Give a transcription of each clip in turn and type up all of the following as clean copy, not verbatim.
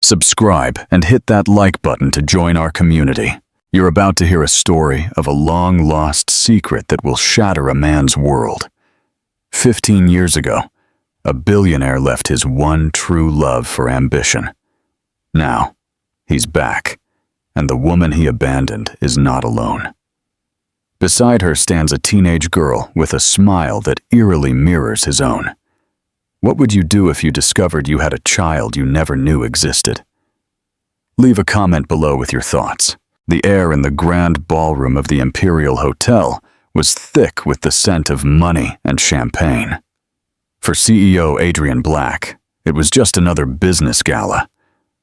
Subscribe and hit that like button to join our community. You're about to hear a story of a long-lost secret that will shatter a man's world. 15 years ago, a billionaire left his one true love for ambition. Now, he's back, and the woman he abandoned is not alone. Beside her stands a teenage girl with a smile that eerily mirrors his own. What would you do if you discovered you had a child you never knew existed? Leave a comment below with your thoughts. The air in the grand ballroom of the Imperial Hotel was thick with the scent of money and champagne. For CEO Adrian Black, it was just another business gala,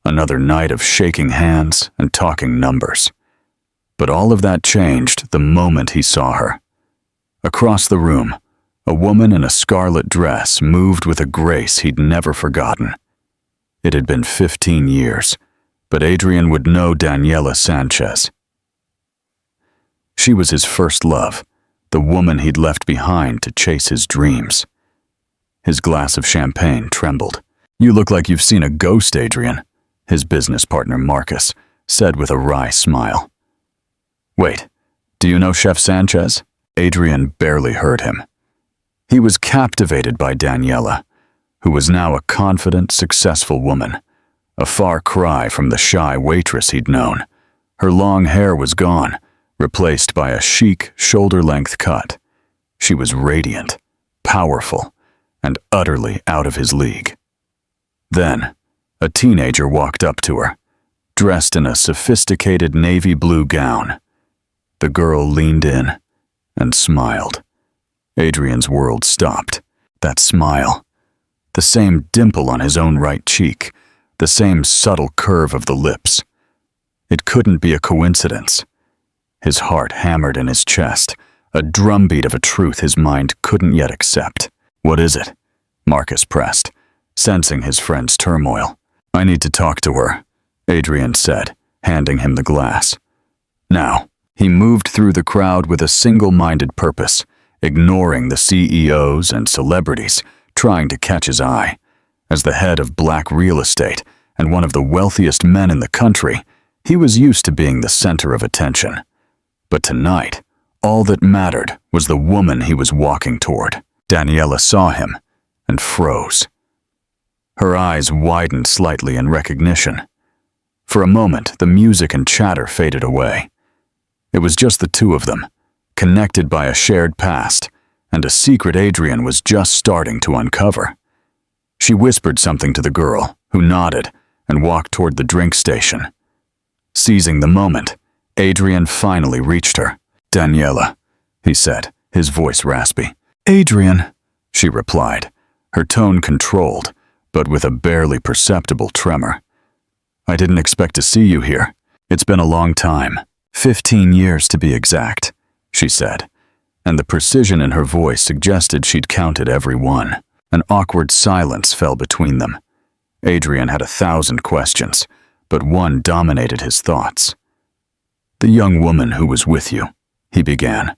another night of shaking hands and talking numbers. But all of that changed the moment he saw her. Across the room, a woman in a scarlet dress moved with a grace he'd never forgotten. It had been 15 years, but Adrian would know Daniela Sanchez. She was his first love, the woman he'd left behind to chase his dreams. His glass of champagne trembled. "You look like you've seen a ghost, Adrian," his business partner Marcus said with a wry smile. "Wait, do you know Chef Sanchez?" Adrian barely heard him. He was captivated by Daniela, who was now a confident, successful woman, a far cry from the shy waitress he'd known. Her long hair was gone, replaced by a chic, shoulder-length cut. She was radiant, powerful, and utterly out of his league. Then, a teenager walked up to her, dressed in a sophisticated navy blue gown. The girl leaned in and smiled. Adrian's world stopped. That smile, the same dimple on his own right cheek, the same subtle curve of the lips. It couldn't be a coincidence. His heart hammered in his chest, a drumbeat of a truth his mind couldn't yet accept. "What is it?" Marcus pressed, sensing his friend's turmoil. "I need to talk to her," Adrian said, handing him the glass. Now, he moved through the crowd with a single-minded purpose, ignoring the CEOs and celebrities, trying to catch his eye. As the head of Black real estate and one of the wealthiest men in the country, he was used to being the center of attention. But tonight, all that mattered was the woman he was walking toward. Daniela saw him and froze. Her eyes widened slightly in recognition. For a moment, the music and chatter faded away. It was just the two of them, connected by a shared past and a secret Adrian was just starting to uncover. She whispered something to the girl, who nodded and walked toward the drink station. Seizing the moment, Adrian finally reached her. "Daniela," he said, his voice raspy. "Adrian," she replied, her tone controlled, but with a barely perceptible tremor. "I didn't expect to see you here. It's been a long time. 15 years to be exact," she said, and the precision in her voice suggested she'd counted every one. An awkward silence fell between them. Adrian had 1,000 questions, but one dominated his thoughts. "The young woman who was with you," he began,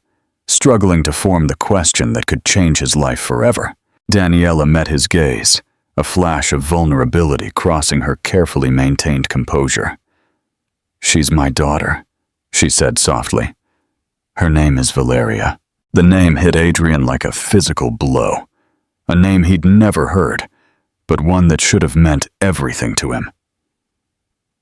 struggling to form the question that could change his life forever. Daniela met his gaze, a flash of vulnerability crossing her carefully maintained composure. "She's my daughter," she said softly. "Her name is Valeria." The name hit Adrian like a physical blow, a name he'd never heard, but one that should have meant everything to him.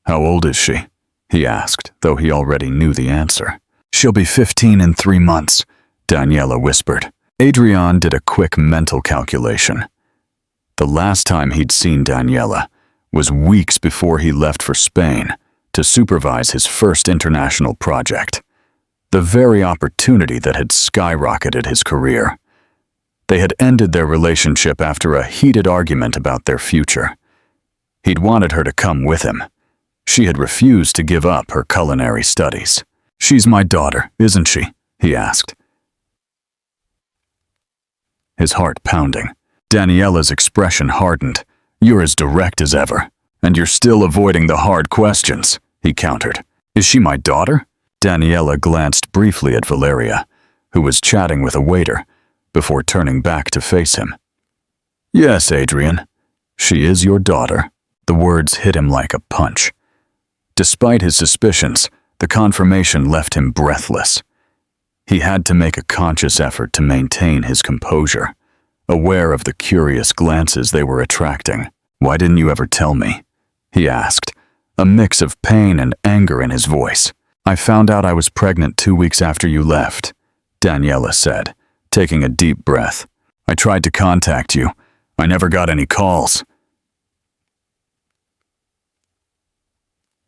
"How old is she?" he asked, though he already knew the answer. "She'll be 15 in 3 months, Daniela whispered. Adrian did a quick mental calculation. The last time he'd seen Daniela was weeks before he left for Spain to supervise his first international project, the very opportunity that had skyrocketed his career. They had ended their relationship after a heated argument about their future. He'd wanted her to come with him. She had refused to give up her culinary studies. "She's my daughter, isn't she?" he asked, his heart pounding. Daniela's expression hardened. "You're as direct as ever, and you're still avoiding the hard questions," he countered. "Is she my daughter?" Daniela glanced briefly at Valeria, who was chatting with a waiter, before turning back to face him. "Yes, Adrian, she is your daughter." The words hit him like a punch. Despite his suspicions, the confirmation left him breathless. He had to make a conscious effort to maintain his composure, aware of the curious glances they were attracting. "Why didn't you ever tell me?" he asked, a mix of pain and anger in his voice. "I found out I was pregnant 2 weeks after you left," Daniela said, taking a deep breath. "I tried to contact you. I never got any calls.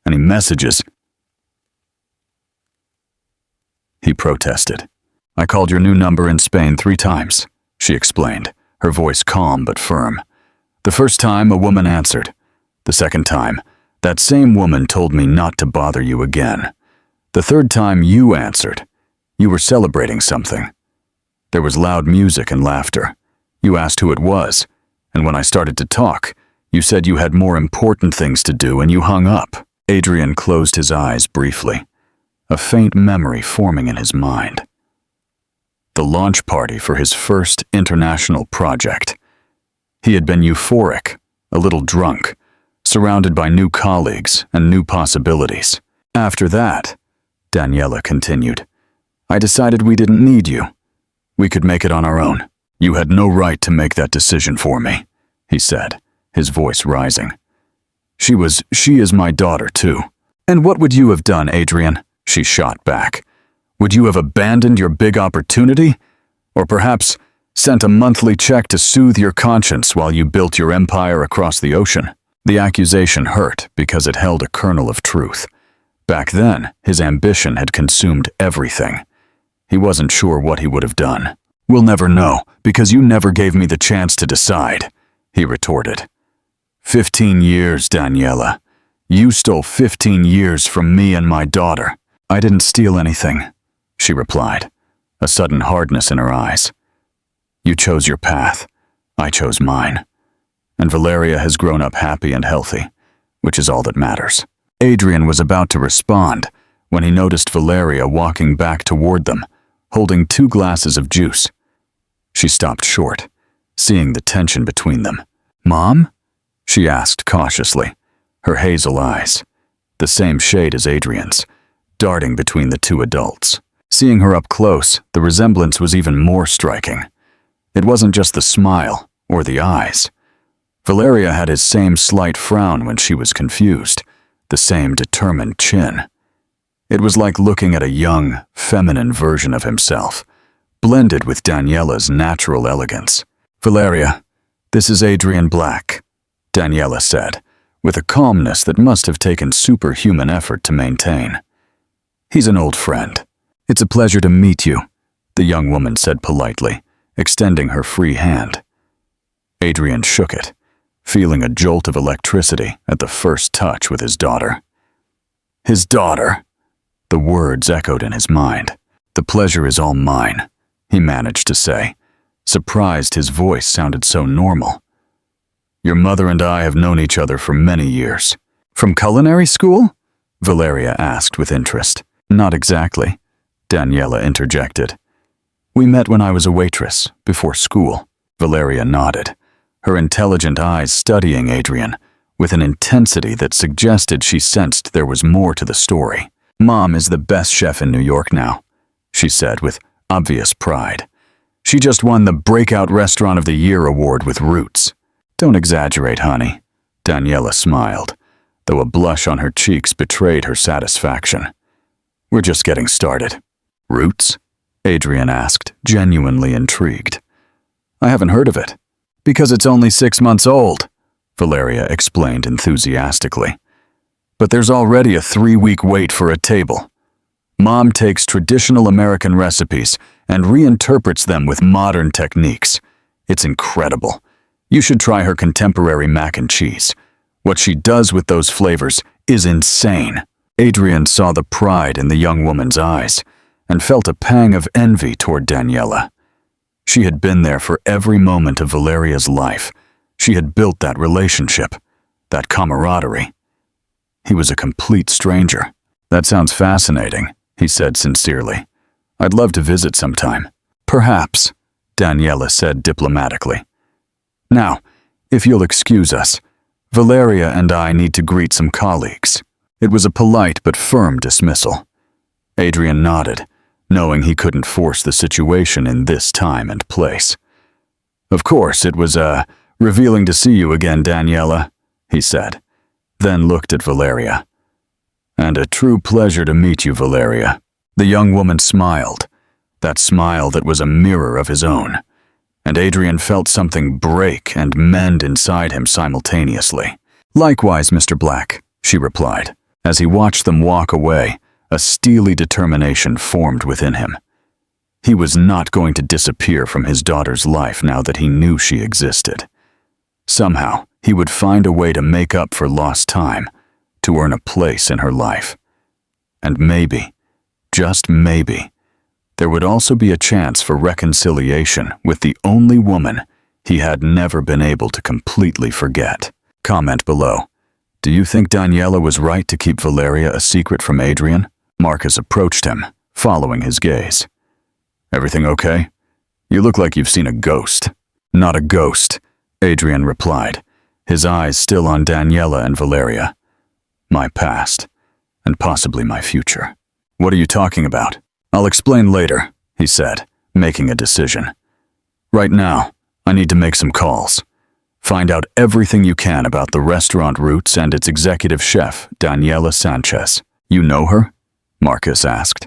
Any messages?" He protested. "I called your new number in Spain 3 times, she explained, her voice calm but firm. "The first time, a woman answered. The second time, that same woman told me not to bother you again. The third time, you answered. You were celebrating something. There was loud music and laughter. You asked who it was, and when I started to talk, you said you had more important things to do and you hung up." Adrian closed his eyes briefly, a faint memory forming in his mind. The launch party for his first international project. He had been euphoric, a little drunk, surrounded by new colleagues and new possibilities. "After that," Daniela continued, "I decided we didn't need you. We could make it on our own." "You had no right to make that decision for me," he said, his voice rising. She is my daughter, too." "And what would you have done, Adrian?" she shot back. "Would you have abandoned your big opportunity? Or perhaps sent a monthly check to soothe your conscience while you built your empire across the ocean?" The accusation hurt because it held a kernel of truth. Back then, his ambition had consumed everything. He wasn't sure what he would have done. "We'll never know, because you never gave me the chance to decide," he retorted. 15 years, Daniela. You stole 15 years from me and my daughter." "I didn't steal anything," she replied, a sudden hardness in her eyes. "You chose your path. I chose mine. And Valeria has grown up happy and healthy, which is all that matters." Adrian was about to respond when he noticed Valeria walking back toward them, holding 2 glasses of juice. She stopped short, seeing the tension between them. "Mom?" she asked cautiously, her hazel eyes, the same shade as Adrian's, darting between the 2 adults. Seeing her up close, the resemblance was even more striking. It wasn't just the smile or the eyes. Valeria had his same slight frown when she was confused, the same determined chin. It was like looking at a young, feminine version of himself, blended with Daniela's natural elegance. "Valeria, this is Adrian Black," Daniela said, with a calmness that must have taken superhuman effort to maintain. "He's an old friend. It's a pleasure to meet you," the young woman said politely, extending her free hand. Adrian shook it, feeling a jolt of electricity at the first touch with his daughter. His daughter! The words echoed in his mind. "The pleasure is all mine," he managed to say, surprised his voice sounded so normal. "Your mother and I have known each other for many years." "From culinary school?" Valeria asked with interest. "Not exactly," Daniela interjected. "We met when I was a waitress, before school." Valeria nodded, her intelligent eyes studying Adrian, with an intensity that suggested she sensed there was more to the story. "Mom is the best chef in New York now," she said with obvious pride. "She just won the Breakout Restaurant of the Year award with Roots." "Don't exaggerate, honey," Daniela smiled, though a blush on her cheeks betrayed her satisfaction. "We're just getting started." "Roots?" Adrian asked, genuinely intrigued. "I haven't heard of it." "Because it's only 6 months old," Valeria explained enthusiastically. "But there's already a 3-week wait for a table. Mom takes traditional American recipes and reinterprets them with modern techniques. It's incredible. You should try her contemporary mac and cheese. What she does with those flavors is insane." Adrian saw the pride in the young woman's eyes and felt a pang of envy toward Daniela. She had been there for every moment of Valeria's life. She had built that relationship, that camaraderie. He was a complete stranger. "That sounds fascinating," he said sincerely. "I'd love to visit sometime." "Perhaps," Daniela said diplomatically. "Now, if you'll excuse us, Valeria and I need to greet some colleagues." It was a polite but firm dismissal. Adrian nodded, knowing he couldn't force the situation in this time and place. "Of course, it was, revealing to see you again, Daniela," he said, then looked at Valeria. "And a true pleasure to meet you, Valeria." The young woman smiled, that smile that was a mirror of his own, and Adrian felt something break and mend inside him simultaneously. "Likewise, Mr. Black," she replied. As he watched them walk away, a steely determination formed within him. He was not going to disappear from his daughter's life now that he knew she existed. Somehow, he would find a way to make up for lost time, to earn a place in her life. And maybe, just maybe, there would also be a chance for reconciliation with the only woman he had never been able to completely forget. Comment below. Do you think Daniela was right to keep Valeria a secret from Adrian? Marcus approached him, following his gaze. "Everything okay? You look like you've seen a ghost." "Not a ghost," Adrian replied, his eyes still on Daniela and Valeria. "My past, and possibly my future." "What are you talking about?" "I'll explain later," he said, making a decision. "Right now, I need to make some calls. Find out everything you can about the restaurant Roots and its executive chef, Daniela Sanchez." "You know her?" Marcus asked.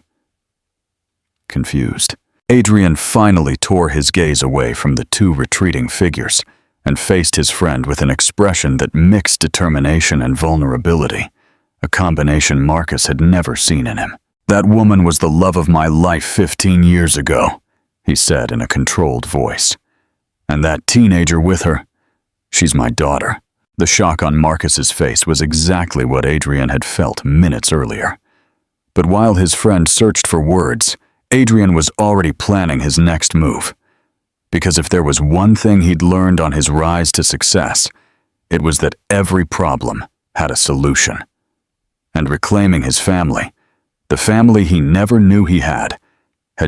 Confused, Adrian finally tore his gaze away from the two retreating figures and faced his friend with an expression that mixed determination and vulnerability, a combination Marcus had never seen in him. "That woman was the love of my life 15 years ago," he said in a controlled voice. "And that teenager with her, she's my daughter." The shock on Marcus's face was exactly what Adrian had felt minutes earlier. But while his friend searched for words, Adrian was already planning his next move. Because if there was one thing he'd learned on his rise to success, it was that every problem had a solution. And reclaiming his family, the family he never knew he had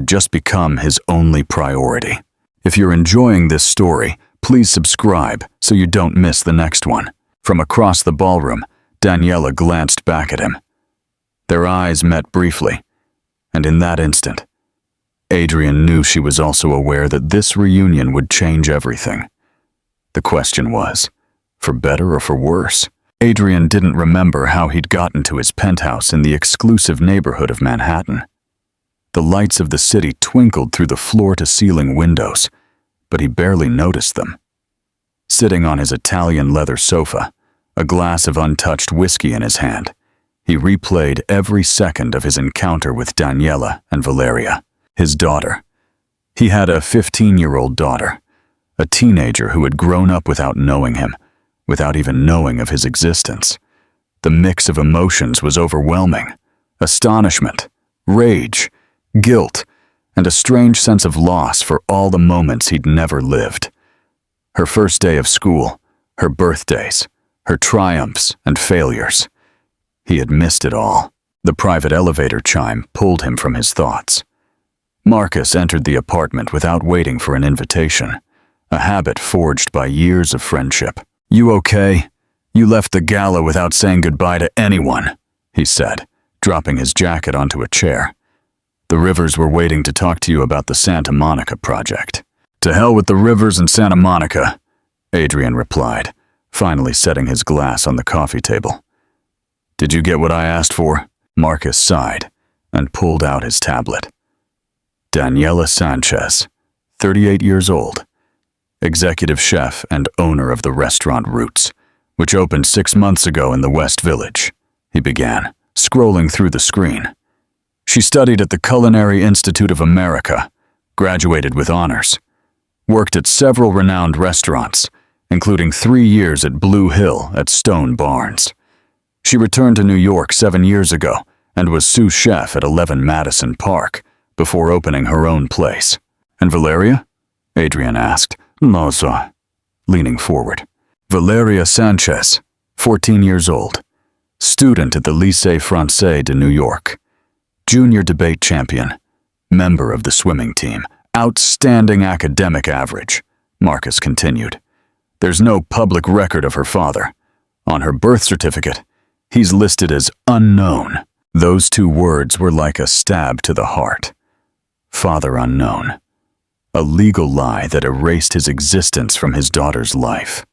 just become his only priority. If you're enjoying this story, please subscribe so you don't miss the next one. From across the ballroom, Daniela glanced back at him. Their eyes met briefly, and in that instant, Adrian knew she was also aware that this reunion would change everything. The question was, for better or for worse? Adrian didn't remember how he'd gotten to his penthouse in the exclusive neighborhood of Manhattan. The lights of the city twinkled through the floor-to-ceiling windows, but he barely noticed them. Sitting on his Italian leather sofa, a glass of untouched whiskey in his hand, he replayed every second of his encounter with Daniela and Valeria, his daughter. He had a 15-year-old daughter, a teenager who had grown up without knowing him, without even knowing of his existence. The mix of emotions was overwhelming: astonishment, rage, guilt, and a strange sense of loss for all the moments he'd never lived. Her first day of school, her birthdays, her triumphs and failures. He had missed it all. The private elevator chime pulled him from his thoughts. Marcus entered the apartment without waiting for an invitation, a habit forged by years of friendship. "You okay? You left the gala without saying goodbye to anyone," he said, dropping his jacket onto a chair. "The Rivers were waiting to talk to you about the Santa Monica project." "To hell with the Rivers and Santa Monica," Adrian replied, finally setting his glass on the coffee table. "Did you get what I asked for?" Marcus sighed and pulled out his tablet. Daniela Sanchez, 38 years old, executive chef and owner of the restaurant Roots, which opened 6 months ago in the West Village, he began, scrolling through the screen. She studied at the Culinary Institute of America, graduated with honors, worked at several renowned restaurants, including 3 years at Blue Hill at Stone Barns. She returned to New York 7 years ago and was sous chef at 11 Madison Park before opening her own place. "And Valeria?" Adrian asked, leaning forward. "Valeria Sanchez, 14 years old, student at the Lycée Français de New York, junior debate champion, member of the swimming team, outstanding academic average," Marcus continued. "There's no public record of her father, On her birth certificate, he's listed as unknown. Those two words were like a stab to the heart. Father unknown. A legal lie that erased his existence from his daughter's life.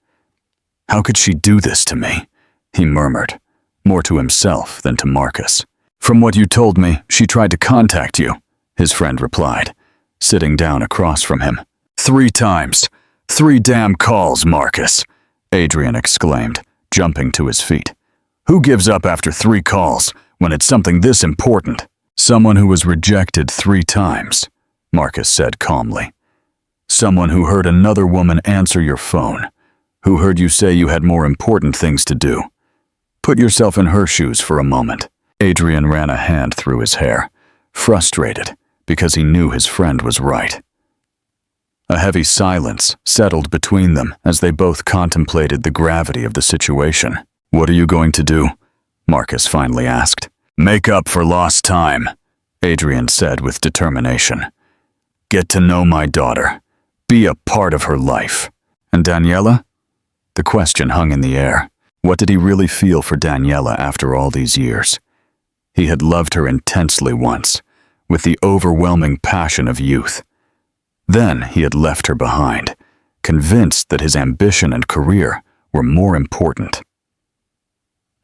How could she do this to me? He murmured, more to himself than to Marcus. From what you told me, she tried to contact you, his friend replied, sitting down across from him. 3 times. 3 damn calls, Marcus, Adrian exclaimed, jumping to his feet. Who gives up after 3 calls when it's something this important? Someone who was rejected 3 times, Marcus said calmly. Someone who heard another woman answer your phone, who heard you say you had more important things to do. Put yourself in her shoes for a moment. Adrian ran a hand through his hair, frustrated because he knew his friend was right. A heavy silence settled between them as they both contemplated the gravity of the situation. What are you going to do? Marcus finally asked. Make up for lost time, Adrian said with determination. Get to know my daughter. Be a part of her life. And Daniela? The question hung in the air. What did he really feel for Daniela after all these years? He had loved her intensely once, with the overwhelming passion of youth. Then he had left her behind, convinced that his ambition and career were more important.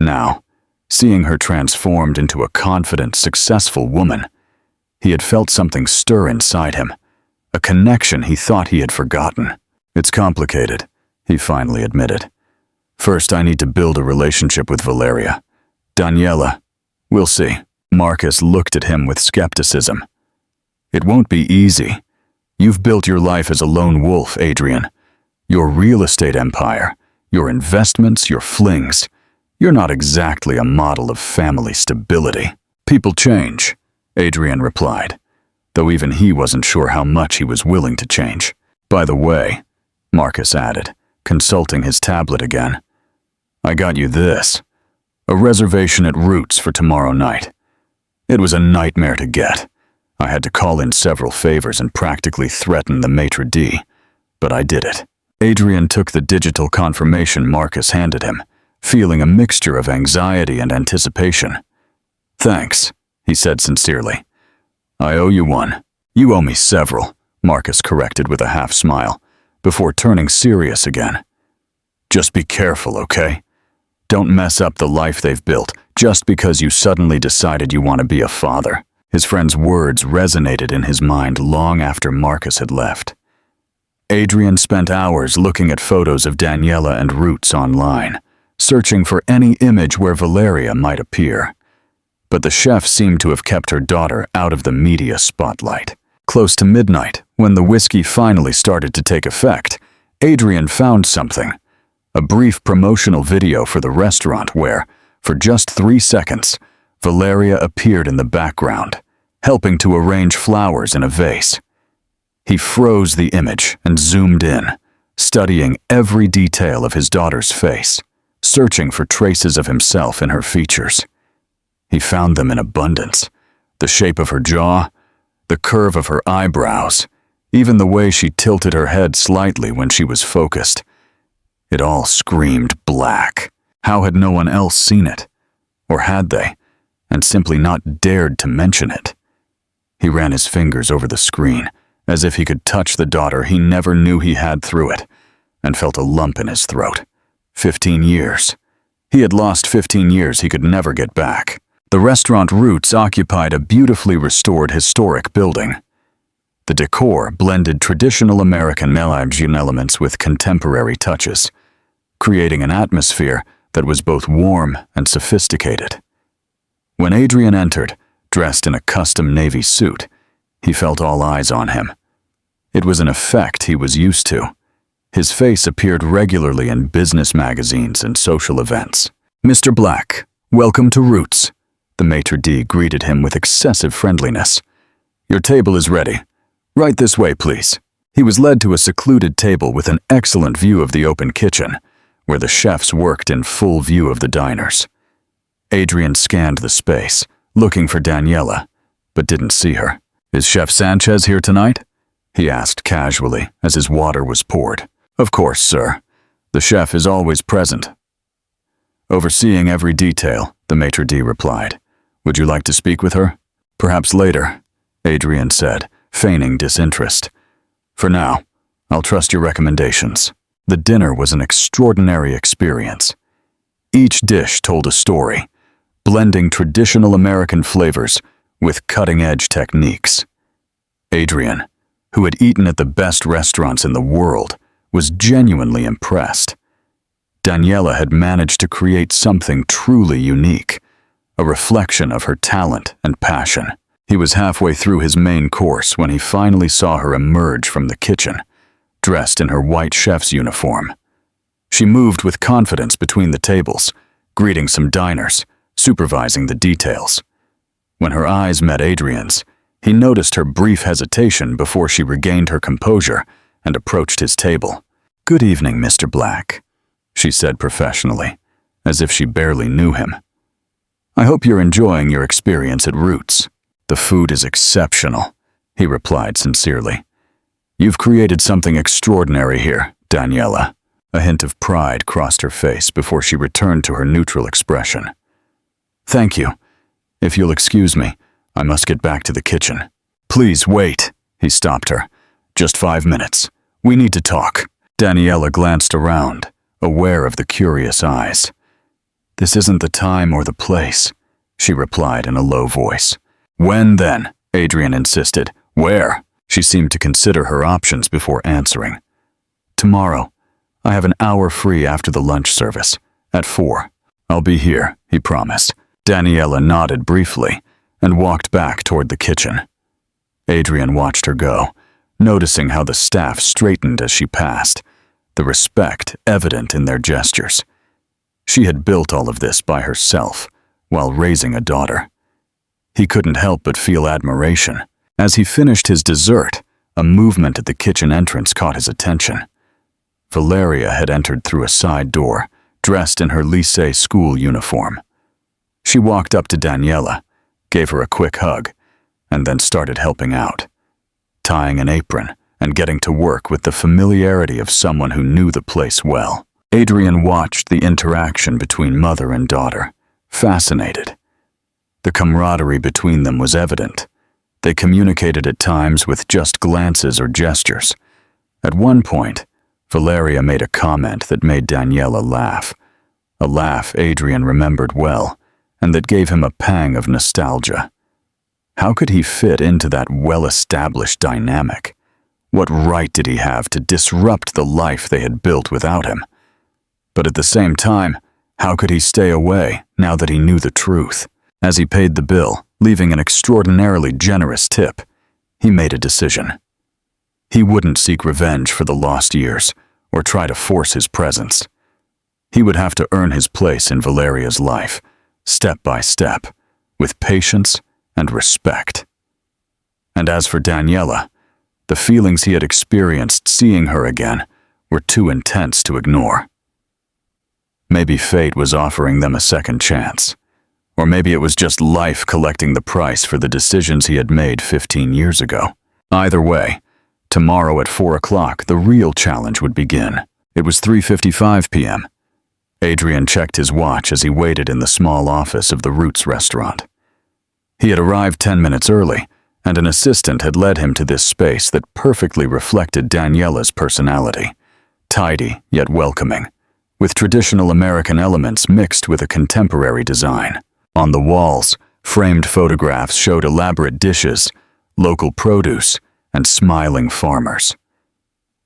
Now, seeing her transformed into a confident, successful woman, he had felt something stir inside him, a connection he thought he had forgotten. It's complicated, he finally admitted. First, I need to build a relationship with Valeria. Daniela, we'll see. Marcus looked at him with skepticism. It won't be easy. You've built your life as a lone wolf, Adrian. Your real estate empire, your investments, your flings. You're not exactly a model of family stability. People change, Adrian replied, though even he wasn't sure how much he was willing to change. By the way, Marcus added, consulting his tablet again, I got you this. A reservation at Roots for tomorrow night. It was a nightmare to get. I had to call in several favors and practically threaten the maitre d', but I did it. Adrian took the digital confirmation Marcus handed him, feeling a mixture of anxiety and anticipation. Thanks, he said sincerely. I owe you one. You owe me several, Marcus corrected with a half smile, before turning serious again. Just be careful, okay? Don't mess up the life they've built just because you suddenly decided you want to be a father. His friend's words resonated in his mind long after Marcus had left. Adrian spent hours looking at photos of Daniela and Roots online, searching for any image where Valeria might appear. But the chef seemed to have kept her daughter out of the media spotlight. Close to midnight, when the whiskey finally started to take effect, Adrian found something. A brief promotional video for the restaurant where, for just 3 seconds, Valeria appeared in the background, helping to arrange flowers in a vase. He froze the image and zoomed in, studying every detail of his daughter's face, searching for traces of himself in her features. He found them in abundance, the shape of her jaw, the curve of her eyebrows, even the way she tilted her head slightly when she was focused. It all screamed black. How had no one else seen it? Or had they, and simply not dared to mention it? He ran his fingers over the screen, as if he could touch the daughter he never knew he had through it, and felt a lump in his throat. 15 years. He had lost 15 years he could never get back. The restaurant Roots occupied a beautifully restored historic building. The decor blended traditional American elements with contemporary touches, creating an atmosphere that was both warm and sophisticated. When Adrian entered, dressed in a custom navy suit, he felt all eyes on him. It was an effect he was used to. His face appeared regularly in business magazines and social events. Mr. Black, welcome to Roots, the maitre d' greeted him with excessive friendliness. Your table is ready. Right this way, please. He was led to a secluded table with an excellent view of the open kitchen, where the chefs worked in full view of the diners. Adrian scanned the space, looking for Daniela, but didn't see her. Is Chef Sanchez here tonight? He asked casually as his water was poured. Of course, sir. The chef is always present. Overseeing every detail, the maitre d' replied. Would you like to speak with her? Perhaps later, Adrian said, feigning disinterest. For now, I'll trust your recommendations. The dinner was an extraordinary experience. Each dish told a story, blending traditional American flavors with cutting-edge techniques. Adrian, who had eaten at the best restaurants in the world, was genuinely impressed. Daniela had managed to create something truly unique, a reflection of her talent and passion. He was halfway through his main course when he finally saw her emerge from the kitchen, dressed in her white chef's uniform. She moved with confidence between the tables, greeting some diners, supervising the details. When her eyes met Adrian's, he noticed her brief hesitation before she regained her composure and approached his table. "Good evening, Mr. Black," she said professionally, as if she barely knew him. "I hope you're enjoying your experience at Roots." "The food is exceptional," he replied sincerely. "You've created something extraordinary here, Daniela." A hint of pride crossed her face before she returned to her neutral expression. "Thank you. If you'll excuse me, I must get back to the kitchen." "Please wait," he stopped her. "Just 5 minutes. We need to talk." Daniela glanced around, aware of the curious eyes. "This isn't the time or the place," she replied in a low voice. "When then?" Adrian insisted. "Where?" She seemed to consider her options before answering. "Tomorrow. I have an hour free after the lunch service, at 4. "I'll be here," he promised. Daniela nodded briefly and walked back toward the kitchen. Adrian watched her go, noticing how the staff straightened as she passed, the respect evident in their gestures. She had built all of this by herself, while raising a daughter. He couldn't help but feel admiration. As he finished his dessert, a movement at the kitchen entrance caught his attention. Valeria had entered through a side door, dressed in her lycée school uniform. She walked up to Daniela, gave her a quick hug, and then started helping out, tying an apron and getting to work with the familiarity of someone who knew the place well. Adrian watched the interaction between mother and daughter, fascinated. The camaraderie between them was evident. They communicated at times with just glances or gestures. At one point, Valeria made a comment that made Daniela laugh, a laugh Adrian remembered well, and that gave him a pang of nostalgia. How could he fit into that well-established dynamic? What right did he have to disrupt the life they had built without him? But at the same time, how could he stay away now that he knew the truth? As he paid the bill, leaving an extraordinarily generous tip, he made a decision. He wouldn't seek revenge for the lost years or try to force his presence. He would have to earn his place in Valeria's life, step by step, with patience and respect. And as for Daniela, the feelings he had experienced seeing her again were too intense to ignore. Maybe fate was offering them a second chance, or maybe it was just life collecting the price for the decisions he had made 15 years ago. Either way, tomorrow at 4 o'clock, the real challenge would begin. It was 3:55 p.m. Adrian checked his watch as he waited in the small office of the Roots restaurant. He had arrived 10 minutes early, and an assistant had led him to this space that perfectly reflected Daniela's personality, tidy yet welcoming, with traditional American elements mixed with a contemporary design. On the walls, framed photographs showed elaborate dishes, local produce, and smiling farmers.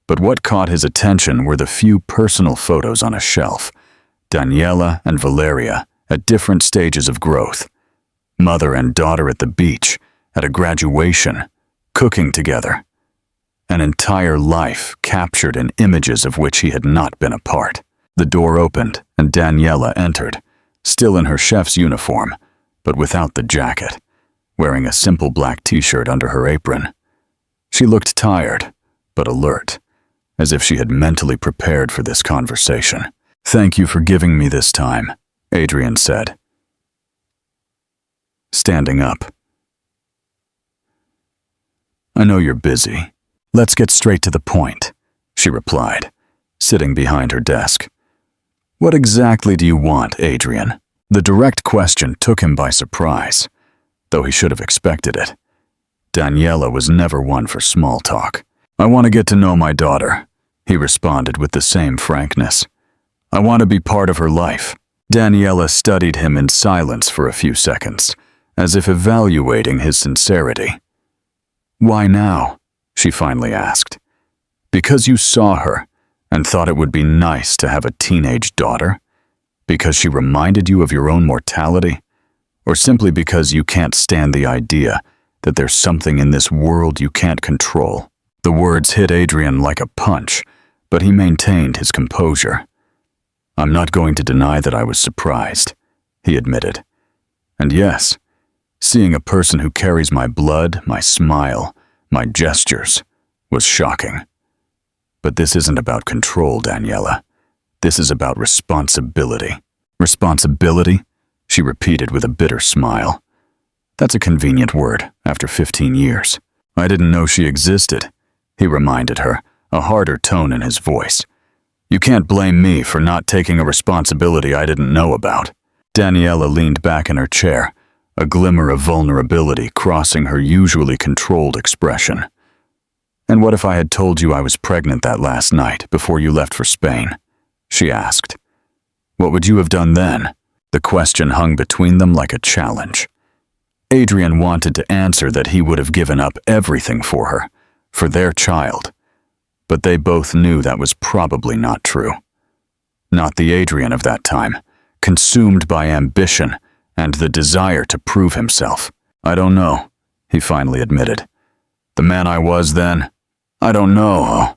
But what caught his attention were the few personal photos on a shelf, Daniela and Valeria at different stages of growth, mother and daughter at the beach, at a graduation, cooking together. An entire life captured in images of which he had not been a part. The door opened and Daniela entered, still in her chef's uniform, but without the jacket, wearing a simple black t-shirt under her apron. She looked tired, but alert, as if she had mentally prepared for this conversation. "Thank you for giving me this time," Adrian said, standing up. "I know you're busy. Let's get straight to the point," she replied, sitting behind her desk. "What exactly do you want, Adrian?" The direct question took him by surprise, though he should have expected it. Daniela was never one for small talk. "I want to get to know my daughter," he responded with the same frankness. "I want to be part of her life." Daniela studied him in silence for a few seconds, as if evaluating his sincerity. "Why now?" she finally asked. "Because you saw her and thought it would be nice to have a teenage daughter? Because she reminded you of your own mortality? Or simply because you can't stand the idea that there's something in this world you can't control?" The words hit Adrian like a punch, but he maintained his composure. "I'm not going to deny that I was surprised," he admitted. "And yes, seeing a person who carries my blood, my smile, my gestures, was shocking. But this isn't about control, Daniela. This is about responsibility." "Responsibility?" she repeated with a bitter smile. "That's a convenient word after 15 years. I didn't know she existed," he reminded her, a harder tone in his voice. "You can't blame me for not taking a responsibility I didn't know about." Daniela leaned back in her chair, a glimmer of vulnerability crossing her usually controlled expression. "And what if I had told you I was pregnant that last night before you left for Spain?" she asked. "What would you have done then?" The question hung between them like a challenge. Adrian wanted to answer that he would have given up everything for her, for their child. But they both knew that was probably not true. Not the Adrian of that time, consumed by ambition and the desire to prove himself. "I don't know," he finally admitted. "The man I was then, I don't know.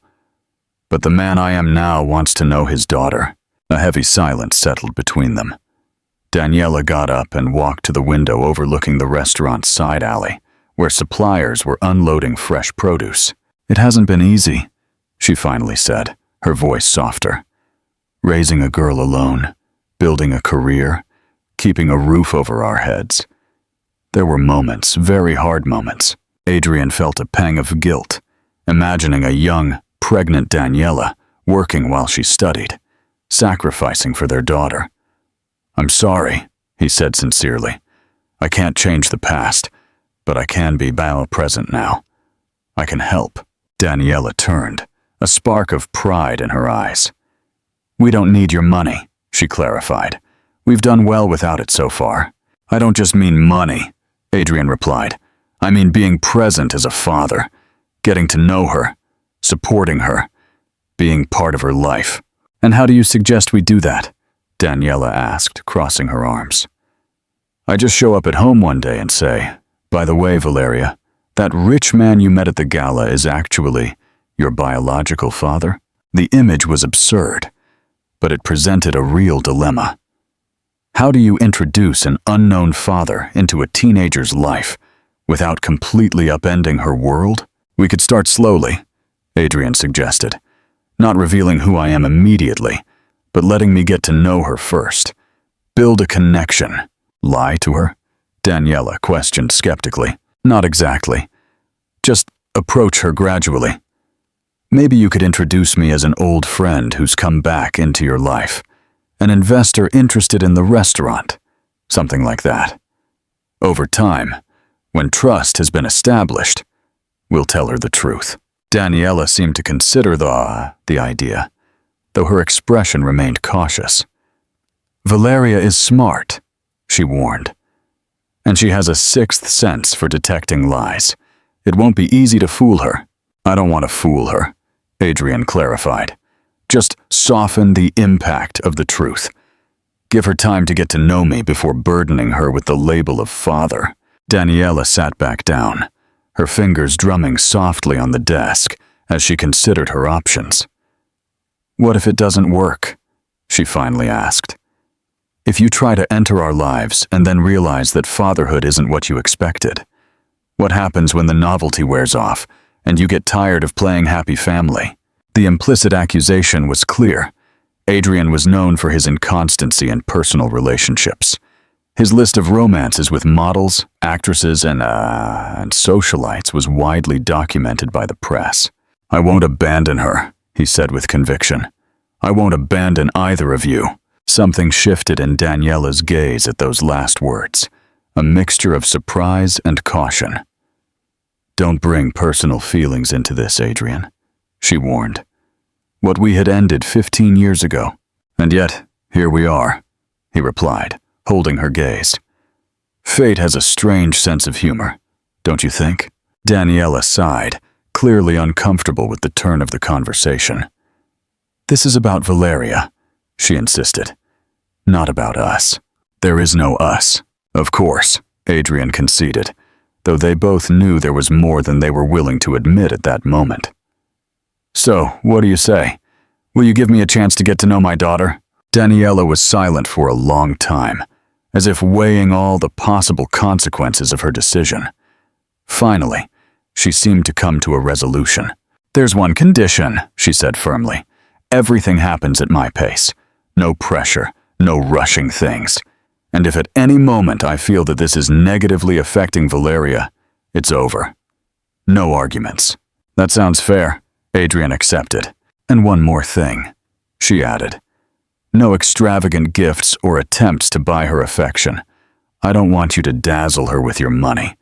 But the man I am now wants to know his daughter." A heavy silence settled between them. Daniela got up and walked to the window overlooking the restaurant's side alley, where suppliers were unloading fresh produce. "It hasn't been easy," she finally said, her voice softer. "Raising a girl alone, building a career, keeping a roof over our heads. There were moments, very hard moments." Adrian felt a pang of guilt, imagining a young, pregnant Daniela working while she studied, sacrificing for their daughter. "I'm sorry," he said sincerely. "I can't change the past, but I can be present now. I can help." Daniela turned, a spark of pride in her eyes. "We don't need your money," she clarified. "We've done well without it so far." "I don't just mean money," Adrian replied. "I mean being present as a father, getting to know her, supporting her, being part of her life." "And how do you suggest we do that?" Daniela asked, crossing her arms. "I just show up at home one day and say, 'By the way, Valeria, that rich man you met at the gala is actually your biological father?'" The image was absurd, but it presented a real dilemma. How do you introduce an unknown father into a teenager's life without completely upending her world? "We could start slowly," Adrian suggested, "not revealing who I am immediately, but letting me get to know her first. Build a connection." "Lie to her?" Daniela questioned skeptically. "Not exactly. Just approach her gradually. Maybe you could introduce me as an old friend who's come back into your life, an investor interested in the restaurant, something like that. Over time, when trust has been established, we'll tell her the truth." Daniela seemed to consider the idea, though her expression remained cautious. "Valeria is smart," she warned, "and she has a sixth sense for detecting lies. It won't be easy to fool her." "I don't want to fool her," Adrian clarified. "Just soften the impact of the truth. Give her time to get to know me before burdening her with the label of father." Daniela sat back down, her fingers drumming softly on the desk as she considered her options. "What if it doesn't work?" she finally asked. "If you try to enter our lives and then realize that fatherhood isn't what you expected? What happens when the novelty wears off and you get tired of playing happy family?" The implicit accusation was clear. Adrian was known for his inconstancy in personal relationships. His list of romances with models, actresses, and socialites was widely documented by the press. "I won't abandon her," he said with conviction. "I won't abandon either of you." Something shifted in Daniela's gaze at those last words, a mixture of surprise and caution. "Don't bring personal feelings into this, Adrian," she warned. "What we had ended 15 years ago. And yet, here we are," he replied, holding her gaze. "Fate has a strange sense of humor, don't you think?" Daniela sighed, clearly uncomfortable with the turn of the conversation. "This is about Valeria," she insisted. "Not about us." "There is no us." "Of course," Adrian conceded, though they both knew there was more than they were willing to admit at that moment. "So, what do you say? Will you give me a chance to get to know my daughter?" Daniela was silent for a long time, as if weighing all the possible consequences of her decision. Finally, she seemed to come to a resolution. "There's one condition," she said firmly. "Everything happens at my pace. No pressure, no rushing things. And if at any moment I feel that this is negatively affecting Valeria, it's over. No arguments." "That sounds fair," Adrian accepted. "And one more thing," she added. "No extravagant gifts or attempts to buy her affection. I don't want you to dazzle her with your money.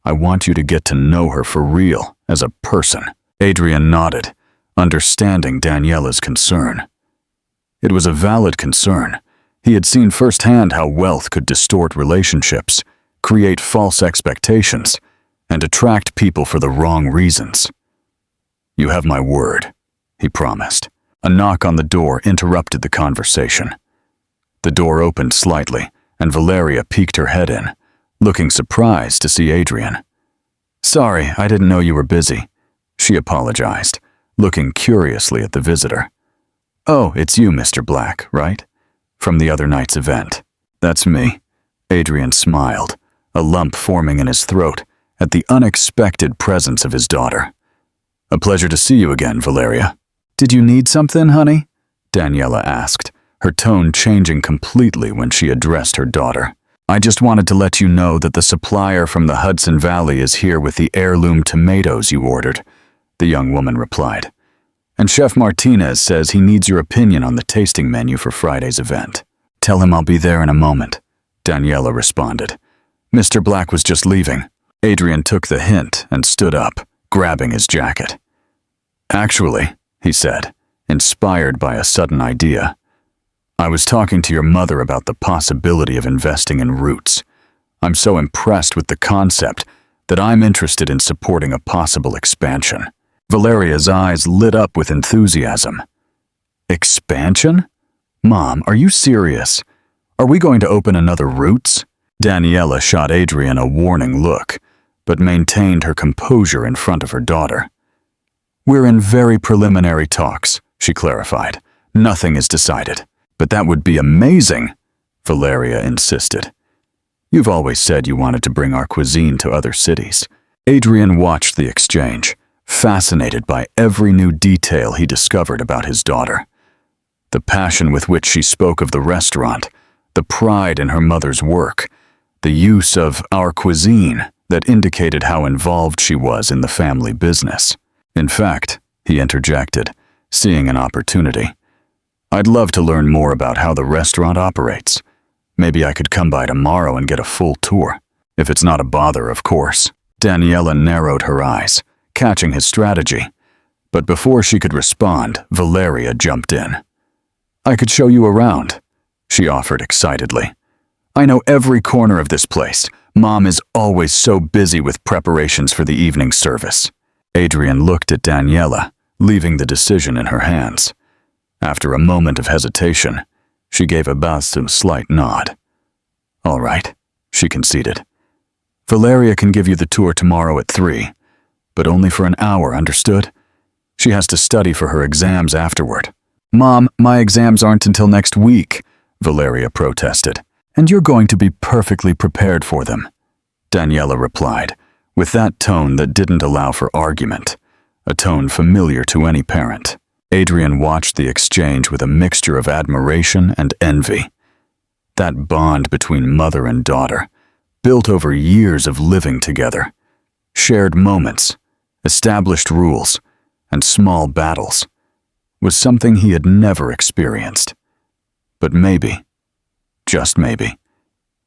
I want you to get to know her for real, as a person." Adrian nodded, understanding Daniela's concern. It was a valid concern. He had seen firsthand how wealth could distort relationships, create false expectations, and attract people for the wrong reasons. "You have my word," he promised. A knock on the door interrupted the conversation. The door opened slightly, and Valeria peeked her head in, looking surprised to see Adrian. "Sorry, I didn't know you were busy," she apologized, looking curiously at the visitor. "Oh, it's you, Mr. Black, right? From the other night's event." "That's me." Adrian smiled, a lump forming in his throat at the unexpected presence of his daughter. "A pleasure to see you again, Valeria." "Did you need something, honey?" Daniela asked, her tone changing completely when she addressed her daughter. "I just wanted to let you know that the supplier from the Hudson Valley is here with the heirloom tomatoes you ordered," the young woman replied. "And Chef Martinez says he needs your opinion on the tasting menu for Friday's event." "Tell him I'll be there in a moment," Daniela responded. "Mr. Black was just leaving." Adrian took the hint and stood up, grabbing his jacket. "Actually," he said, inspired by a sudden idea, "I was talking to your mother about the possibility of investing in Roots. I'm so impressed with the concept that I'm interested in supporting a possible expansion." Valeria's eyes lit up with enthusiasm. "Expansion? Mom, are you serious? Are we going to open another Roots?" Daniela shot Adrian a warning look, but maintained her composure in front of her daughter. "We're in very preliminary talks," she clarified. "Nothing is decided." "But that would be amazing," Valeria insisted. "You've always said you wanted to bring our cuisine to other cities." Adrian watched the exchange, fascinated by every new detail he discovered about his daughter. The passion with which she spoke of the restaurant, the pride in her mother's work, the use of our cuisine that indicated how involved she was in the family business. "In fact," he interjected, seeing an opportunity, "I'd love to learn more about how the restaurant operates. Maybe I could come by tomorrow and get a full tour. If it's not a bother, of course." Daniela narrowed her eyes, catching his strategy. But before she could respond, Valeria jumped in. "I could show you around," she offered excitedly. "I know every corner of this place. Mom is always so busy with preparations for the evening service." Adrian looked at Daniela, leaving the decision in her hands. After a moment of hesitation, she gave a slight nod. "All right," she conceded. "Valeria can give you the tour tomorrow at 3, but only for an hour, understood? She has to study for her exams afterward." "Mom, my exams aren't until next week," Valeria protested. "And you're going to be perfectly prepared for them," Daniela replied, with that tone that didn't allow for argument, a tone familiar to any parent. Adrian watched the exchange with a mixture of admiration and envy. That bond between mother and daughter, built over years of living together, shared moments, established rules, and small battles, was something he had never experienced. But maybe, just maybe,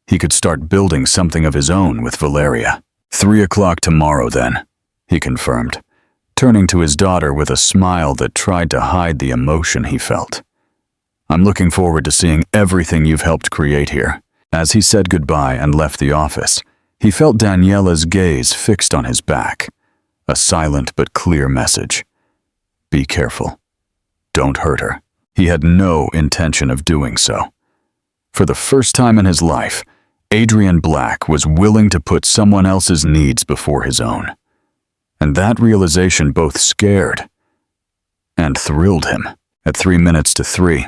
he could start building something of his own with Valeria. 3 o'clock tomorrow, then, he confirmed, turning to his daughter with a smile that tried to hide the emotion he felt. I'm looking forward to seeing everything you've helped create here. As he said goodbye and left the office, he felt Daniela's gaze fixed on his back, a silent but clear message. Be careful. Don't hurt her. He had no intention of doing so. For the first time in his life, Adrian Black was willing to put someone else's needs before his own. And that realization both scared and thrilled him. At 3 minutes to 3,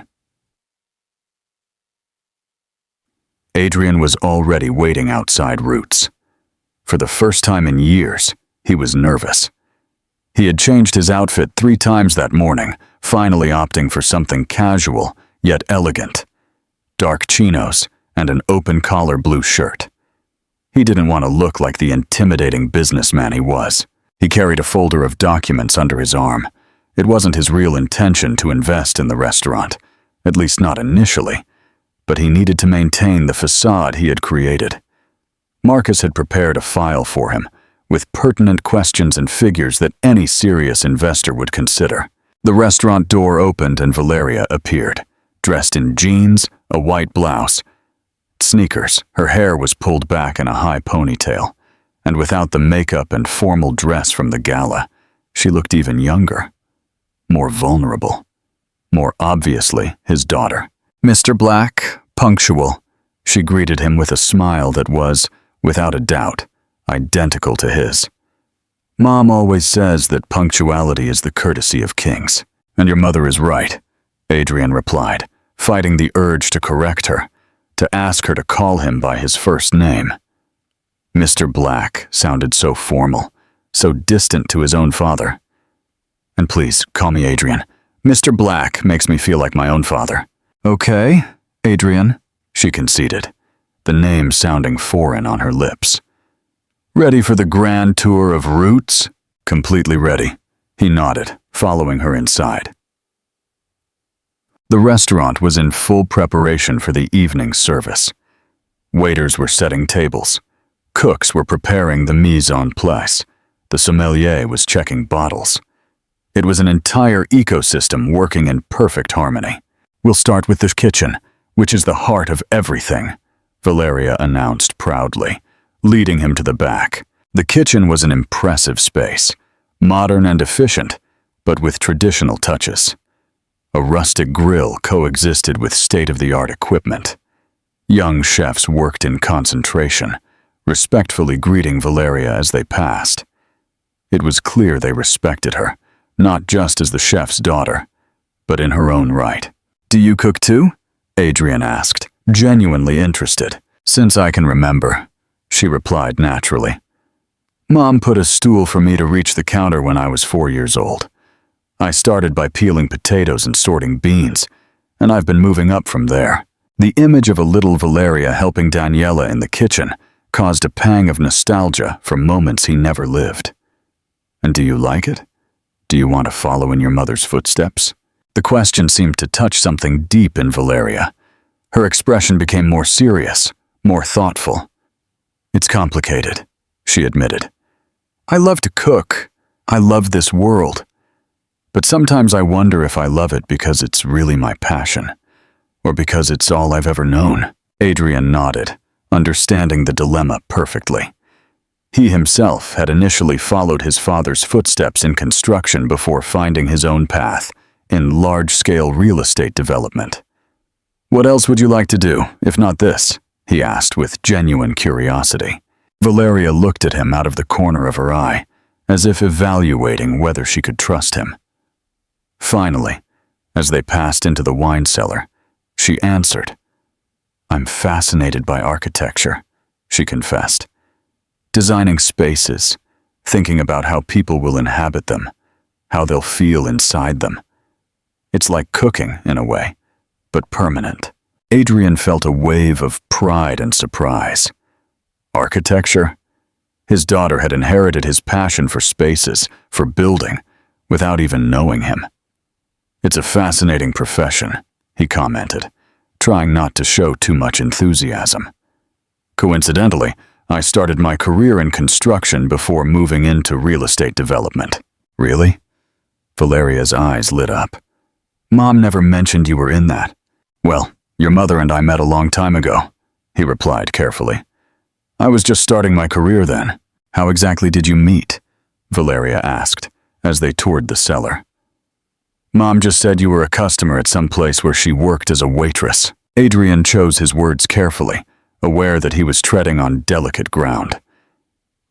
Adrian was already waiting outside Roots. For the first time in years, he was nervous. He had changed his outfit 3 times that morning, finally opting for something casual yet elegant. Dark chinos and an open-collar blue shirt. He didn't want to look like the intimidating businessman he was. He carried a folder of documents under his arm. It wasn't his real intention to invest in the restaurant, at least not initially, but he needed to maintain the facade he had created. Marcus had prepared a file for him, with pertinent questions and figures that any serious investor would consider. The restaurant door opened and Valeria appeared, dressed in jeans, a white blouse, sneakers. Her hair was pulled back in a high ponytail, and without the makeup and formal dress from the gala, she looked even younger, more vulnerable, more obviously his daughter. Mr. Black, punctual, she greeted him with a smile that was, without a doubt, identical to his. Mom always says that punctuality is the courtesy of kings. And your mother is right, Adrian replied, fighting the urge to correct her, to ask her to call him by his first name. Mr. Black sounded so formal, so distant to his own father. And please, call me Adrian. Mr. Black makes me feel like my own father. Okay, Adrian, she conceded, the name sounding foreign on her lips. Ready for the grand tour of Roots? Completely ready, he nodded, following her inside. The restaurant was in full preparation for the evening service. Waiters were setting tables. Cooks were preparing the mise en place. The sommelier was checking bottles. It was an entire ecosystem working in perfect harmony. We'll start with the kitchen, which is the heart of everything, Valeria announced proudly, leading him to the back. The kitchen was an impressive space, modern and efficient, but with traditional touches. A rustic grill coexisted with state-of-the-art equipment. Young chefs worked in concentration, respectfully greeting Valeria as they passed. It was clear they respected her, not just as the chef's daughter, but in her own right. Do you cook too? Adrian asked, genuinely interested. Since I can remember, she replied naturally. Mom put a stool for me to reach the counter when I was 4 years old. I started by peeling potatoes and sorting beans, and I've been moving up from there. The image of a little Valeria helping Daniela in the kitchen caused a pang of nostalgia for moments he never lived. And do you like it? Do you want to follow in your mother's footsteps? The question seemed to touch something deep in Valeria. Her expression became more serious, more thoughtful. It's complicated, she admitted. I love to cook. I love this world. But sometimes I wonder if I love it because it's really my passion, or because it's all I've ever known. Adrian nodded, understanding the dilemma perfectly. He himself had initially followed his father's footsteps in construction before finding his own path in large-scale real estate development. What else would you like to do, if not this? He asked with genuine curiosity. Valeria looked at him out of the corner of her eye, as if evaluating whether she could trust him. Finally, as they passed into the wine cellar, she answered. I'm fascinated by architecture, she confessed. Designing spaces, thinking about how people will inhabit them, how they'll feel inside them. It's like cooking, in a way, but permanent. Adrian felt a wave of pride and surprise. Architecture? His daughter had inherited his passion for spaces, for building, without even knowing him. It's a fascinating profession, he commented, trying not to show too much enthusiasm. Coincidentally, I started my career in construction before moving into real estate development. Really? Valeria's eyes lit up. Mom never mentioned you were in that. Well, your mother and I met a long time ago, he replied carefully. I was just starting my career then. How exactly did you meet? Valeria asked, as they toured the cellar. Mom just said you were a customer at some place where she worked as a waitress. Adrian chose his words carefully, aware that he was treading on delicate ground.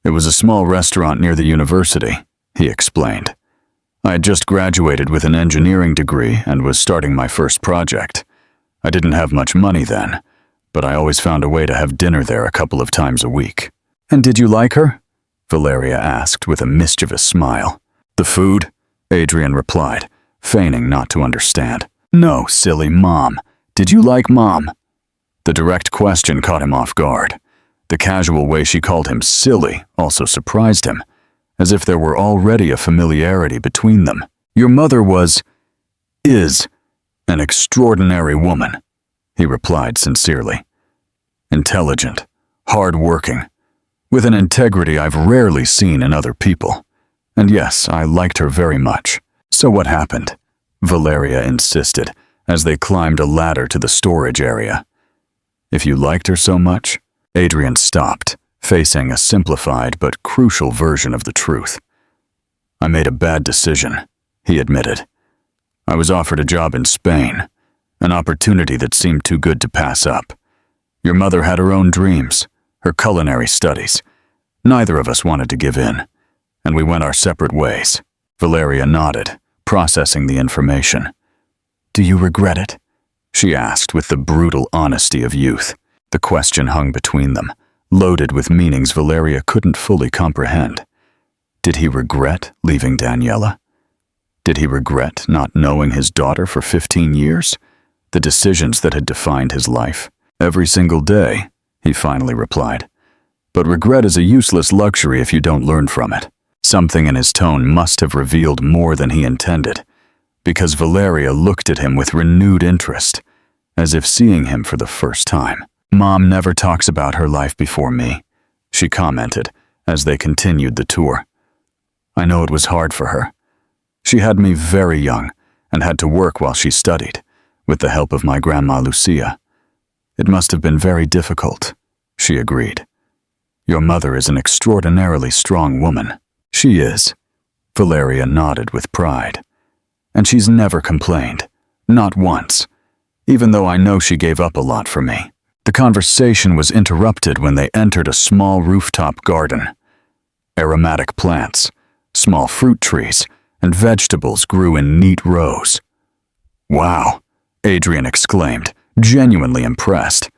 It was a small restaurant near the university, he explained. I had just graduated with an engineering degree and was starting my first project. I didn't have much money then, but I always found a way to have dinner there a couple of times a week. And did you like her? Valeria asked with a mischievous smile. The food? Adrian replied, feigning not to understand. No, silly Mom. Did you like Mom? The direct question caught him off guard. The casual way she called him silly also surprised him, as if there were already a familiarity between them. Your mother is an extraordinary woman, he replied sincerely. Intelligent, hard-working, with an integrity I've rarely seen in other people. And yes, I liked her very much. So what happened? Valeria insisted, as they climbed a ladder to the storage area. If you liked her so much? Adrian stopped, facing a simplified but crucial version of the truth. I made a bad decision, he admitted. I was offered a job in Spain, an opportunity that seemed too good to pass up. Your mother had her own dreams, her culinary studies. Neither of us wanted to give in, and we went our separate ways. Valeria nodded, processing the information. Do you regret it? She asked with the brutal honesty of youth. The question hung between them, loaded with meanings Valeria couldn't fully comprehend. Did he regret leaving Daniela? Did he regret not knowing his daughter for 15 years? The decisions that had defined his life? Every single day, he finally replied. But regret is a useless luxury if you don't learn from it. Something in his tone must have revealed more than he intended, because Valeria looked at him with renewed interest, as if seeing him for the first time. Mom never talks about her life before me, she commented as they continued the tour. I know it was hard for her. She had me very young and had to work while she studied, with the help of my grandma Lucia. It must have been very difficult, she agreed. Your mother is an extraordinarily strong woman. She is. Valeria nodded with pride. And she's never complained, not once, even though I know she gave up a lot for me. The conversation was interrupted when they entered a small rooftop garden. Aromatic plants, small fruit trees, and vegetables grew in neat rows. Wow, Adrian exclaimed, genuinely impressed.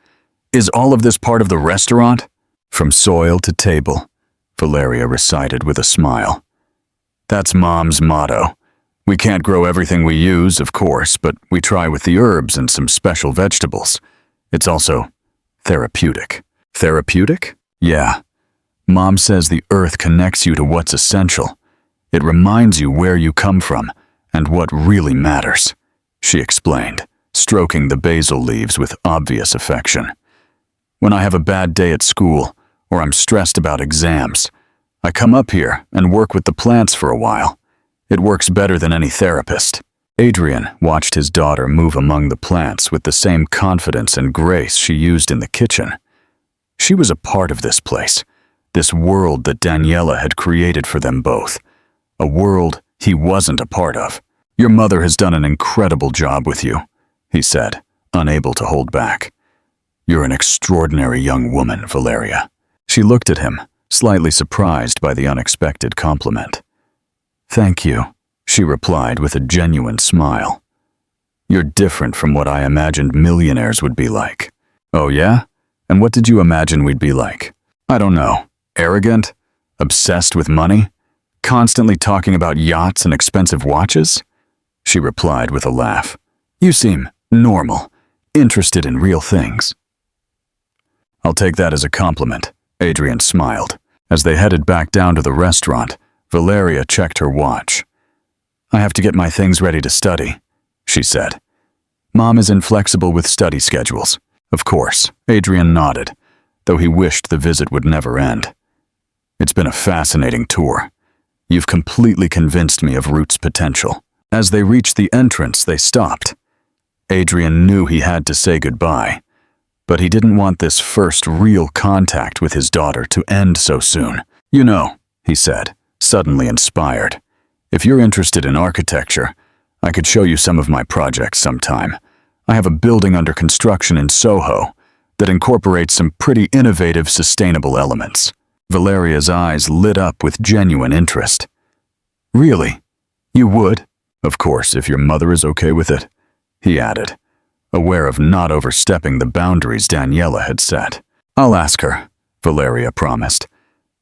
Is all of this part of the restaurant? From soil to table, Valeria recited with a smile. That's Mom's motto. We can't grow everything we use, of course, but we try with the herbs and some special vegetables. It's also therapeutic. Therapeutic? Yeah. Mom says the earth connects you to what's essential. It reminds you where you come from and what really matters, she explained, stroking the basil leaves with obvious affection. When I have a bad day at school, or I'm stressed about exams, I come up here and work with the plants for a while. It works better than any therapist. Adrian watched his daughter move among the plants with the same confidence and grace she used in the kitchen. She was a part of this place, this world that Daniela had created for them both, a world he wasn't a part of. Your mother has done an incredible job with you, he said, unable to hold back. You're an extraordinary young woman, Valeria. She looked at him, slightly surprised by the unexpected compliment. Thank you, she replied with a genuine smile. You're different from what I imagined millionaires would be like. Oh yeah? And what did you imagine we'd be like? I don't know. Arrogant? Obsessed with money? Constantly talking about yachts and expensive watches? She replied with a laugh. You seem normal, interested in real things. I'll take that as a compliment, Adrian smiled. As they headed back down to the restaurant, Valeria checked her watch. I have to get my things ready to study, she said. Mom is inflexible with study schedules. Of course, Adrian nodded, though he wished the visit would never end. It's been a fascinating tour. You've completely convinced me of Root's potential. As they reached the entrance, they stopped. Adrian knew he had to say goodbye, but he didn't want this first real contact with his daughter to end so soon. You know, he said, suddenly inspired, if you're interested in architecture, I could show you some of my projects sometime. I have a building under construction in Soho that incorporates some pretty innovative, sustainable elements. Valeria's eyes lit up with genuine interest. Really? You would? Of course, if your mother is okay with it, he added, aware of not overstepping the boundaries Daniela had set. I'll ask her, Valeria promised,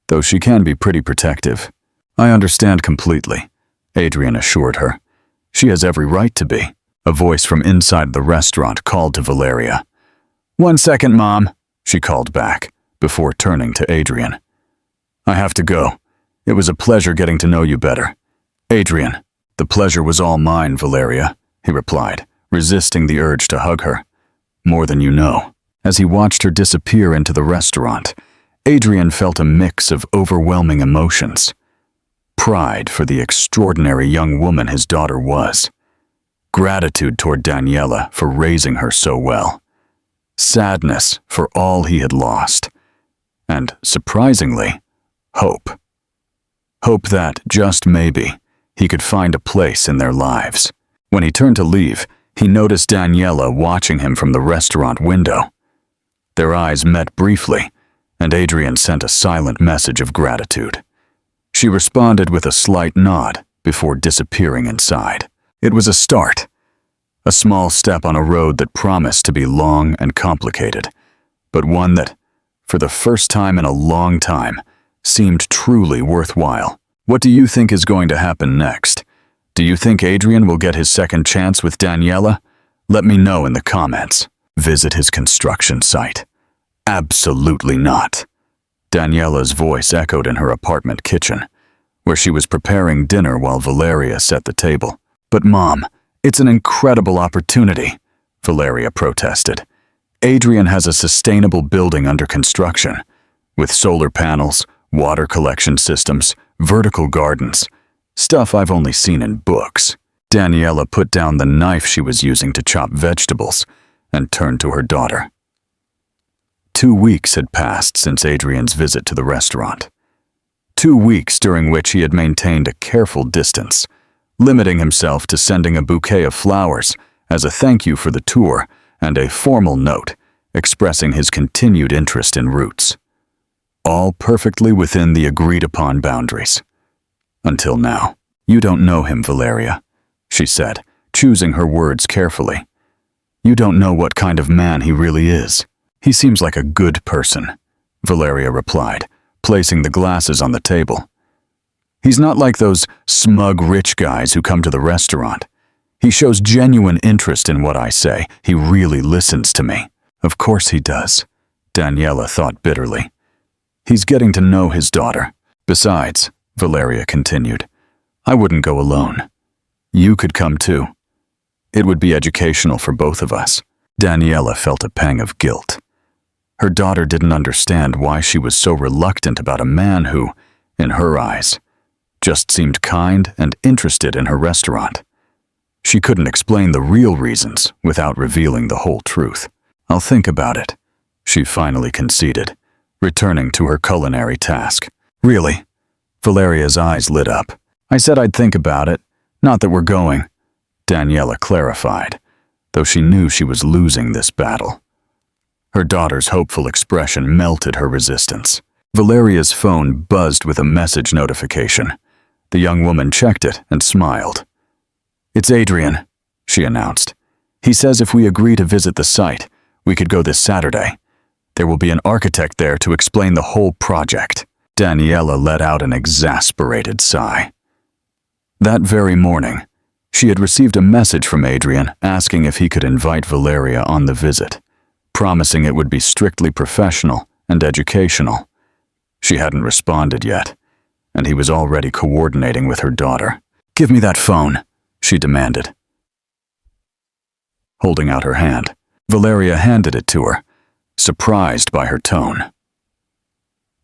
though she can be pretty protective. I understand completely, Adrian assured her. She has every right to be. A voice from inside the restaurant called to Valeria. 1 second, Mom, she called back, before turning to Adrian. I have to go. It was a pleasure getting to know you better. Adrian, the pleasure was all mine, Valeria, he replied, resisting the urge to hug her. More than you know. As he watched her disappear into the restaurant, Adrian felt a mix of overwhelming emotions. Pride for the extraordinary young woman his daughter was. Gratitude toward Daniela for raising her so well. Sadness for all he had lost. And, surprisingly, hope. Hope that, just maybe, he could find a place in their lives. When he turned to leave, he noticed Daniela watching him from the restaurant window. Their eyes met briefly, and Adrian sent a silent message of gratitude. She responded with a slight nod before disappearing inside. It was a start, a small step on a road that promised to be long and complicated, but one that, for the first time in a long time, seemed truly worthwhile. What do you think is going to happen next? Do you think Adrian will get his second chance with Daniela? Let me know in the comments. Visit his construction site. Absolutely not. Daniela's voice echoed in her apartment kitchen, where she was preparing dinner while Valeria set the table. But Mom, it's an incredible opportunity, Valeria protested. Adrian has a sustainable building under construction, with solar panels, water collection systems, vertical gardens, stuff I've only seen in books. Daniela put down the knife she was using to chop vegetables and turned to her daughter. 2 weeks had passed since Adrian's visit to the restaurant. 2 weeks during which he had maintained a careful distance, limiting himself to sending a bouquet of flowers as a thank you for the tour and a formal note expressing his continued interest in Roots. All perfectly within the agreed-upon boundaries. Until now. You don't know him, Valeria, she said, choosing her words carefully. You don't know what kind of man he really is. He seems like a good person, Valeria replied, placing the glasses on the table. He's not like those smug rich guys who come to the restaurant. He shows genuine interest in what I say. He really listens to me. Of course he does, Daniela thought bitterly. He's getting to know his daughter. Besides, Valeria continued, I wouldn't go alone. You could come too. It would be educational for both of us. Daniela felt a pang of guilt. Her daughter didn't understand why she was so reluctant about a man who, in her eyes, just seemed kind and interested in her restaurant. She couldn't explain the real reasons without revealing the whole truth. I'll think about it, she finally conceded, returning to her culinary task. Really? Valeria's eyes lit up. I said I'd think about it, not that we're going, Daniela clarified, though she knew she was losing this battle. Her daughter's hopeful expression melted her resistance. Valeria's phone buzzed with a message notification. The young woman checked it and smiled. It's Adrian, she announced. He says if we agree to visit the site, we could go this Saturday. There will be an architect there to explain the whole project. Daniela let out an exasperated sigh. That very morning, she had received a message from Adrian asking if he could invite Valeria on the visit, promising it would be strictly professional and educational. She hadn't responded yet, and he was already coordinating with her daughter. Give me that phone, she demanded. holding out her hand. Valeria handed it to her, surprised by her tone.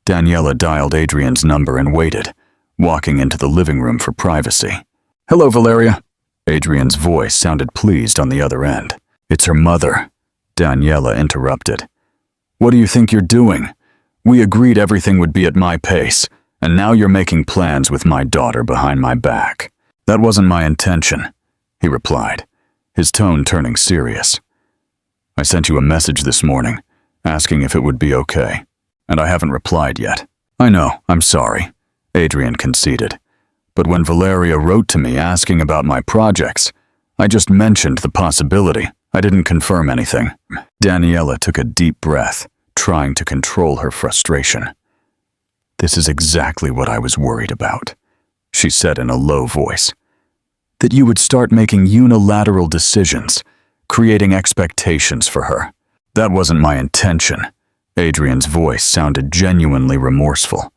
Daniela dialed Adrian's number and waited, walking into the living room for privacy. "Hello, Valeria." Adrian's voice sounded pleased on the other end. "It's her mother," Daniela interrupted. "What do you think you're doing? We agreed everything would be at my pace, and now you're making plans with my daughter behind my back." "That wasn't my intention," he replied, his tone turning serious. "I sent you a message this morning, asking if it would be okay, and I haven't replied yet." "I know, I'm sorry," Adrian conceded. "But when Valeria wrote to me asking about my projects, I just mentioned the possibility. I didn't confirm anything." Daniela took a deep breath, trying to control her frustration. "This is exactly what I was worried about," she said in a low voice. "That you would start making unilateral decisions, creating expectations for her. That wasn't my intention." Adrian's voice sounded genuinely remorseful.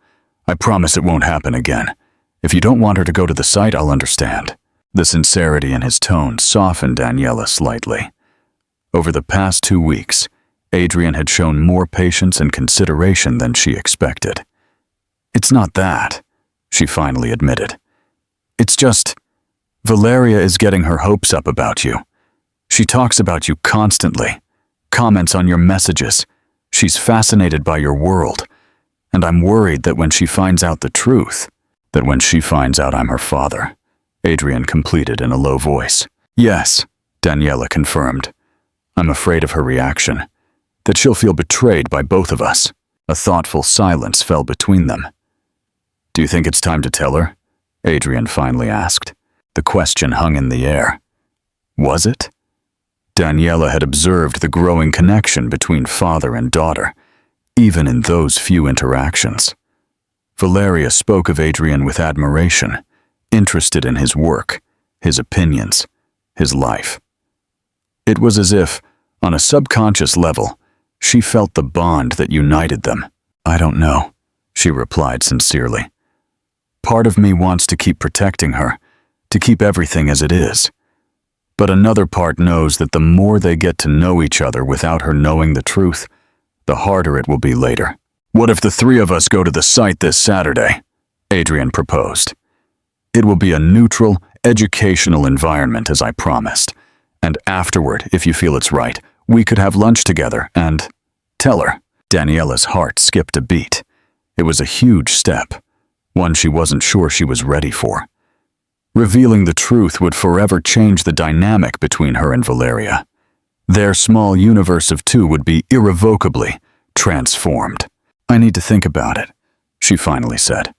"I promise it won't happen again. If you don't want her to go to the site, I'll understand." The sincerity in his tone softened Daniela slightly. Over the past 2 weeks, Adrian had shown more patience and consideration than she expected. "It's not that," she finally admitted. "It's just, Valeria is getting her hopes up about you. She talks about you constantly, comments on your messages. She's fascinated by your world, and I'm worried that when she finds out the truth, that when she finds out I'm her father," Adrian completed in a low voice. "Yes," Daniela confirmed. "I'm afraid of her reaction, that she'll feel betrayed by both of us." A thoughtful silence fell between them. "Do you think it's time to tell her?" Adrian finally asked. The question hung in the air. Was it? Daniela had observed the growing connection between father and daughter, even in those few interactions. Valeria spoke of Adrian with admiration, interested in his work, his opinions, his life. It was as if, on a subconscious level, she felt the bond that united them. "I don't know," she replied sincerely. "Part of me wants to keep protecting her, to keep everything as it is. But another part knows that the more they get to know each other without her knowing the truth, the harder it will be later." "What if the 3 of us go to the site this Saturday?" Adrian proposed. "It will be a neutral, educational environment, as I promised. And afterward, if you feel it's right, we could have lunch together and tell her." Daniela's heart skipped a beat. It was a huge step, one she wasn't sure she was ready for. Revealing the truth would forever change the dynamic between her and Valeria. Their small universe of 2 would be irrevocably transformed. "I need to think about it," she finally said.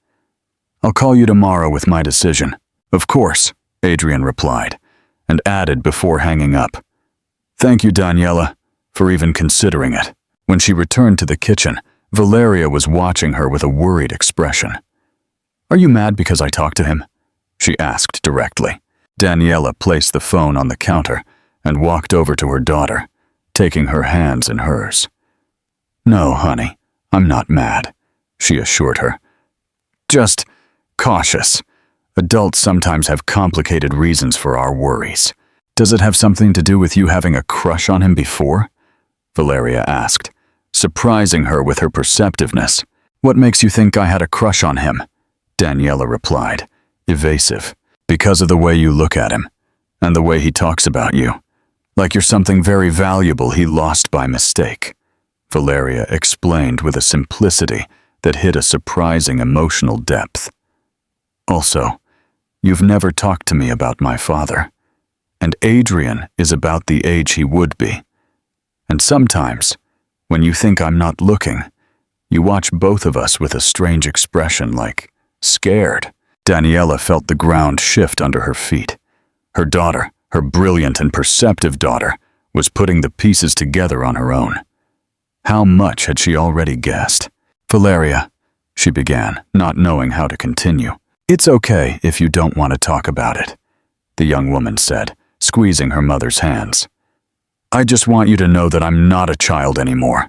"I'll call you tomorrow with my decision." "Of course," Adrian replied, and added before hanging up, "Thank you, Daniela, for even considering it." When she returned to the kitchen, Valeria was watching her with a worried expression. "Are you mad because I talked to him?" she asked directly. Daniela placed the phone on the counter and walked over to her daughter, taking her hands in hers. "No, honey, I'm not mad," she assured her. "Just cautious. Adults sometimes have complicated reasons for our worries." "Does it have something to do with you having a crush on him before?" Valeria asked, surprising her with her perceptiveness. "What makes you think I had a crush on him?" Daniela replied, evasive. "Because of the way you look at him, and the way he talks about you. Like you're something very valuable he lost by mistake," Valeria explained with a simplicity that hid a surprising emotional depth. "Also, you've never talked to me about my father, and Adrian is about the age he would be. And sometimes, when you think I'm not looking, you watch both of us with a strange expression like scared." Daniela felt the ground shift under her feet. Her daughter, her brilliant and perceptive daughter, was putting the pieces together on her own. How much had she already guessed? "Valeria," she began, not knowing how to continue. "It's okay if you don't want to talk about it," the young woman said, squeezing her mother's hands. "I just want you to know that I'm not a child anymore.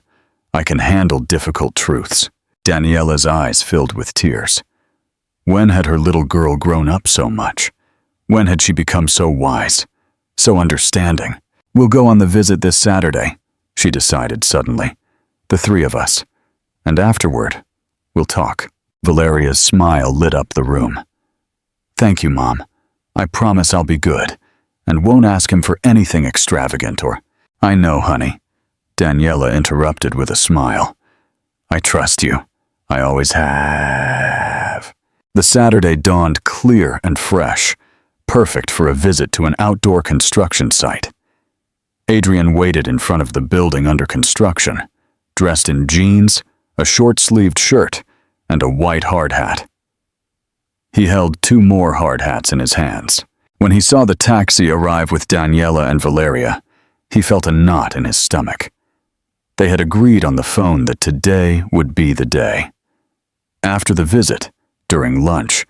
I can handle difficult truths." Daniela's eyes filled with tears. When had her little girl grown up so much? When had she become so wise, so understanding? We'll go on the visit this Saturday, she decided suddenly. The three of us. And afterward, we'll talk. Valeria's smile lit up the room. Thank you, Mom. I promise I'll be good, and won't ask him for anything extravagant or— I know, honey, Daniela interrupted with a smile. I trust you. I always have. The Saturday dawned clear and fresh, perfect for a visit to an outdoor construction site. Adrian waited in front of the building under construction, dressed in jeans, a short-sleeved shirt, and a white hard hat. He held 2 more hard hats in his hands. When he saw the taxi arrive with Daniela and Valeria, he felt a knot in his stomach. They had agreed on the phone that today would be the day. After the visit, during lunch,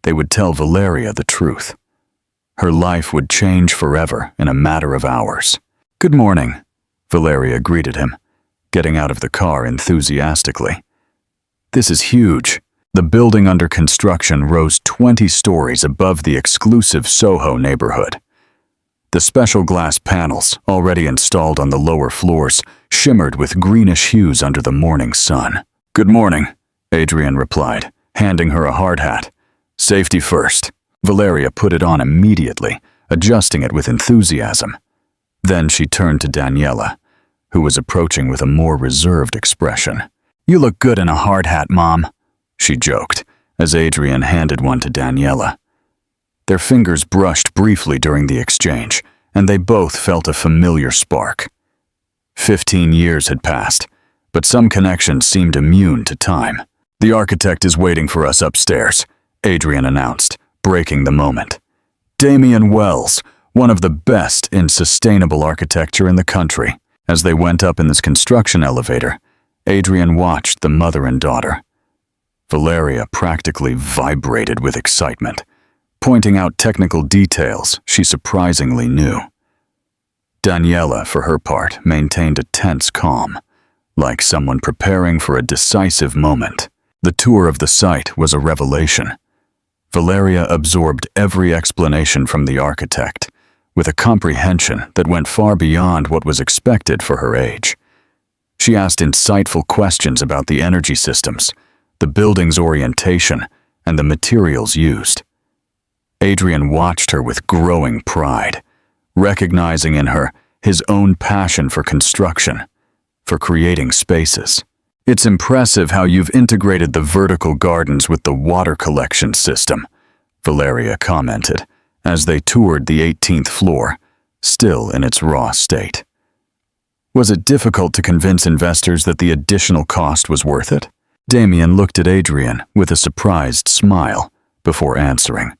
they would tell Valeria the truth. Her life would change forever in a matter of hours. Good morning, Valeria greeted him, getting out of the car enthusiastically. This is huge. The building under construction rose 20 stories above the exclusive Soho neighborhood. The special glass panels, already installed on the lower floors, shimmered with greenish hues under the morning sun. Good morning, Adrian replied, handing her a hard hat. Safety first. Valeria put it on immediately, adjusting it with enthusiasm. Then she turned to Daniela, who was approaching with a more reserved expression. You look good in a hard hat, Mom, she joked, as Adrian handed one to Daniela. Their fingers brushed briefly during the exchange, and they both felt a familiar spark. 15 years had passed, but some connections seemed immune to time. The architect is waiting for us upstairs, Adrian announced, breaking the moment. Damien Wells, one of the best in sustainable architecture in the country. As they went up in this construction elevator, Adrian watched the mother and daughter. Valeria practically vibrated with excitement, pointing out technical details she surprisingly knew. Daniela, for her part, maintained a tense calm, like someone preparing for a decisive moment. The tour of the site was a revelation. Valeria absorbed every explanation from the architect, with a comprehension that went far beyond what was expected for her age. She asked insightful questions about the energy systems, the building's orientation, and the materials used. Adrian watched her with growing pride, recognizing in her his own passion for construction, for creating spaces. It's impressive how you've integrated the vertical gardens with the water collection system, Valeria commented, as they toured the 18th floor, still in its raw state. Was it difficult to convince investors that the additional cost was worth it? Damien looked at Adrian with a surprised smile before answering.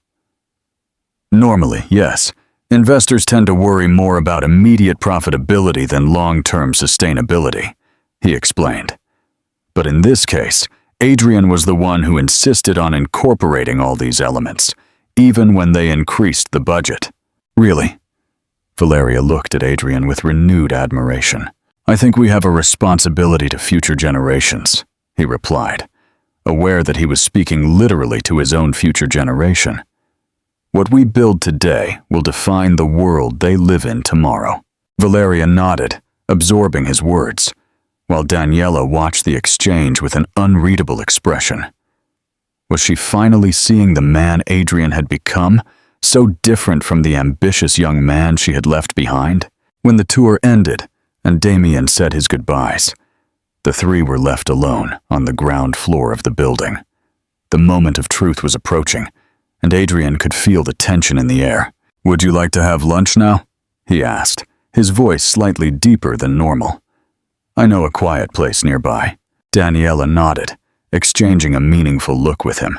Normally, yes. Investors tend to worry more about immediate profitability than long-term sustainability, he explained. But in this case, Adrian was the one who insisted on incorporating all these elements, even when they increased the budget. Really? Valeria looked at Adrian with renewed admiration. I think we have a responsibility to future generations, he replied, aware that he was speaking literally to his own future generation. What we build today will define the world they live in tomorrow. Valeria nodded, absorbing his words, while Daniela watched the exchange with an unreadable expression. Was she finally seeing the man Adrian had become, so different from the ambitious young man she had left behind? When the tour ended and Damien said his goodbyes, the three were left alone on the ground floor of the building. The moment of truth was approaching, and Adrian could feel the tension in the air. Would you like to have lunch now? He asked, his voice slightly deeper than normal. I know a quiet place nearby. Daniela nodded, exchanging a meaningful look with him.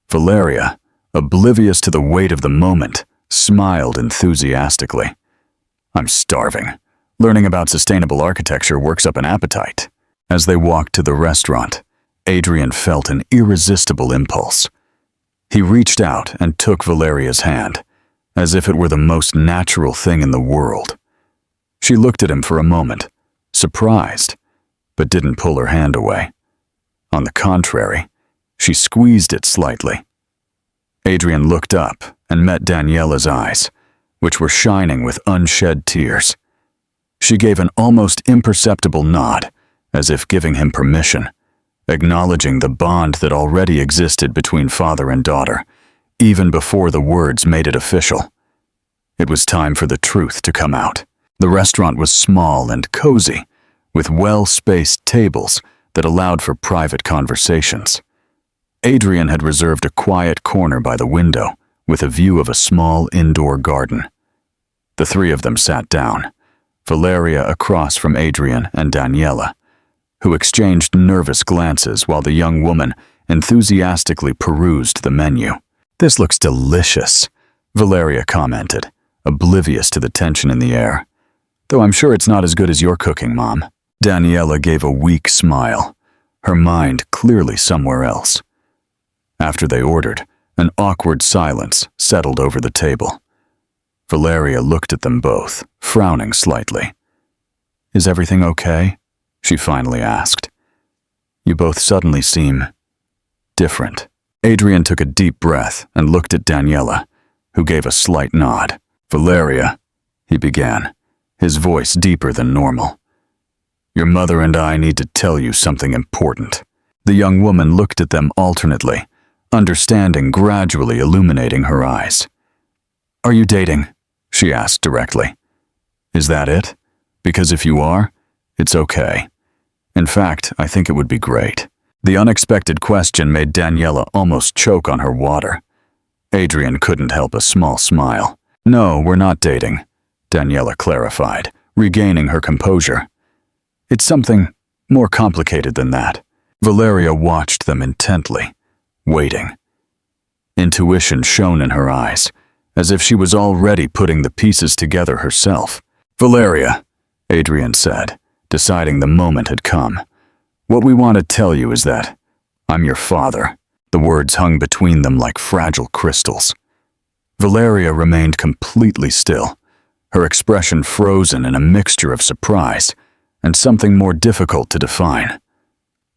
Valeria, oblivious to the weight of the moment, smiled enthusiastically. I'm starving. Learning about sustainable architecture works up an appetite. As they walked to the restaurant, Adrian felt an irresistible impulse. He reached out and took Valeria's hand, as if it were the most natural thing in the world. She looked at him for a moment, surprised, but didn't pull her hand away. On the contrary, she squeezed it slightly. Adrian looked up and met Daniela's eyes, which were shining with unshed tears. She gave an almost imperceptible nod, as if giving him permission, acknowledging the bond that already existed between father and daughter, even before the words made it official. It was time for the truth to come out. The restaurant was small and cozy, with well-spaced tables that allowed for private conversations. Adrian had reserved a quiet corner by the window, with a view of a small indoor garden. The three of them sat down, Valeria across from Adrian and Daniela, who exchanged nervous glances while the young woman enthusiastically perused the menu. "This looks delicious," Valeria commented, oblivious to the tension in the air. "Though I'm sure it's not as good as your cooking, Mom." Daniela gave a weak smile, her mind clearly somewhere else. After they ordered, an awkward silence settled over the table. Valeria looked at them both, frowning slightly. "Is everything okay?" she finally asked. "You both suddenly seem different." Adrian took a deep breath and looked at Daniela, who gave a slight nod. "Valeria," he began, his voice deeper than normal. "Your mother and I need to tell you something important." The young woman looked at them alternately, understanding gradually illuminating her eyes. "Are you dating?" she asked directly. "Is that it? Because if you are, it's okay. In fact, I think it would be great." The unexpected question made Daniela almost choke on her water. Adrian couldn't help a small smile. "No, we're not dating," Daniela clarified, regaining her composure. "It's something more complicated than that." Valeria watched them intently, waiting. Intuition shone in her eyes, as if she was already putting the pieces together herself. "Valeria," Adrian said, deciding the moment had come. "What we want to tell you is that I'm your father." The words hung between them like fragile crystals. Valeria remained completely still, her expression frozen in a mixture of surprise and something more difficult to define.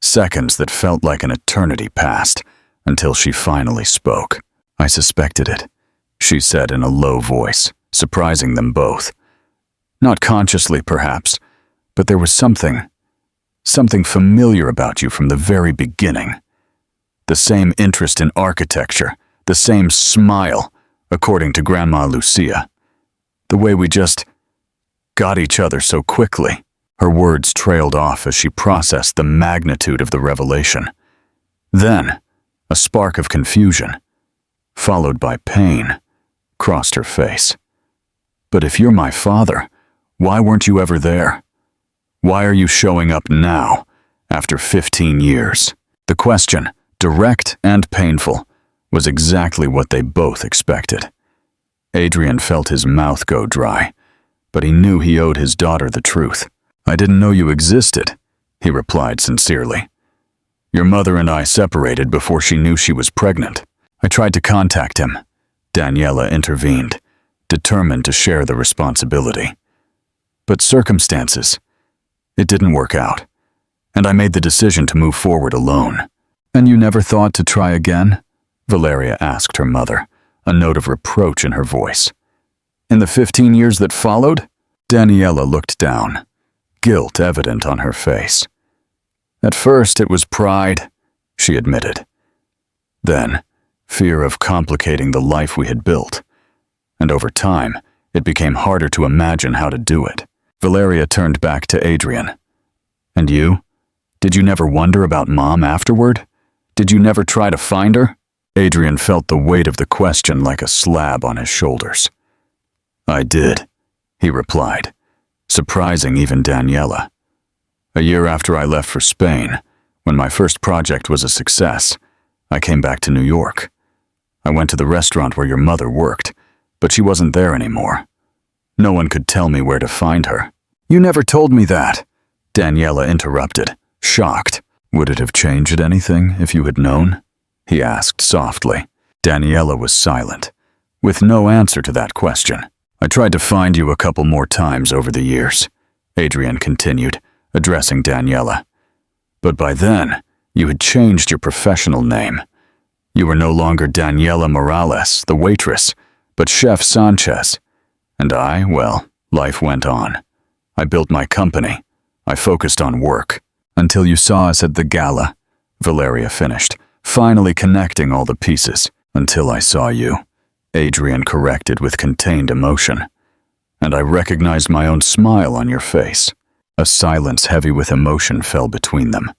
Seconds that felt like an eternity passed until she finally spoke. "I suspected it," she said in a low voice, surprising them both. Not consciously, perhaps, but there was something familiar about you from the very beginning. The same interest in architecture, the same smile, according to Grandma Lucia. The way we just got each other so quickly. Her words trailed off as she processed the magnitude of the revelation. Then, a spark of confusion, followed by pain, crossed her face. "But if you're my father, why weren't you ever there? Why are you showing up now, after 15 years?" The question, direct and painful, was exactly what they both expected. Adrian felt his mouth go dry, but he knew he owed his daughter the truth. "I didn't know you existed," he replied sincerely. "Your mother and I separated before she knew she was pregnant." "I tried to contact him," Daniela intervened, determined to share the responsibility. "But circumstances, it didn't work out, and I made the decision to move forward alone." "And you never thought to try again?" Valeria asked her mother, a note of reproach in her voice. "In the 15 years that followed?" Daniela looked down, guilt evident on her face. "At first it was pride," she admitted. Then, fear of complicating the life we had built. And over time, it became harder to imagine how to do it. Valeria turned back to Adrian. "And you? Did you never wonder about Mom afterward? Did you never try to find her?" Adrian felt the weight of the question like a slab on his shoulders. "I did," he replied, surprising even Daniela. "A year after I left for Spain, when my first project was a success, I came back to New York. I went to the restaurant where your mother worked, but she wasn't there anymore. No one could tell me where to find her." "You never told me that," Daniela interrupted, shocked. "Would it have changed anything if you had known?" he asked softly. Daniela was silent, with no answer to that question. "I tried to find you a couple more times over the years," Adrian continued, addressing Daniela. "But by then, you had changed your professional name. You were no longer Daniela Morales, the waitress, but Chef Sanchez. And well, life went on. I built my company. I focused on work. Until you saw us at the gala, Valeria finished, finally connecting all the pieces. Until I saw you, Adrian corrected with contained emotion. And I recognized my own smile on your face. A silence heavy with emotion fell between them.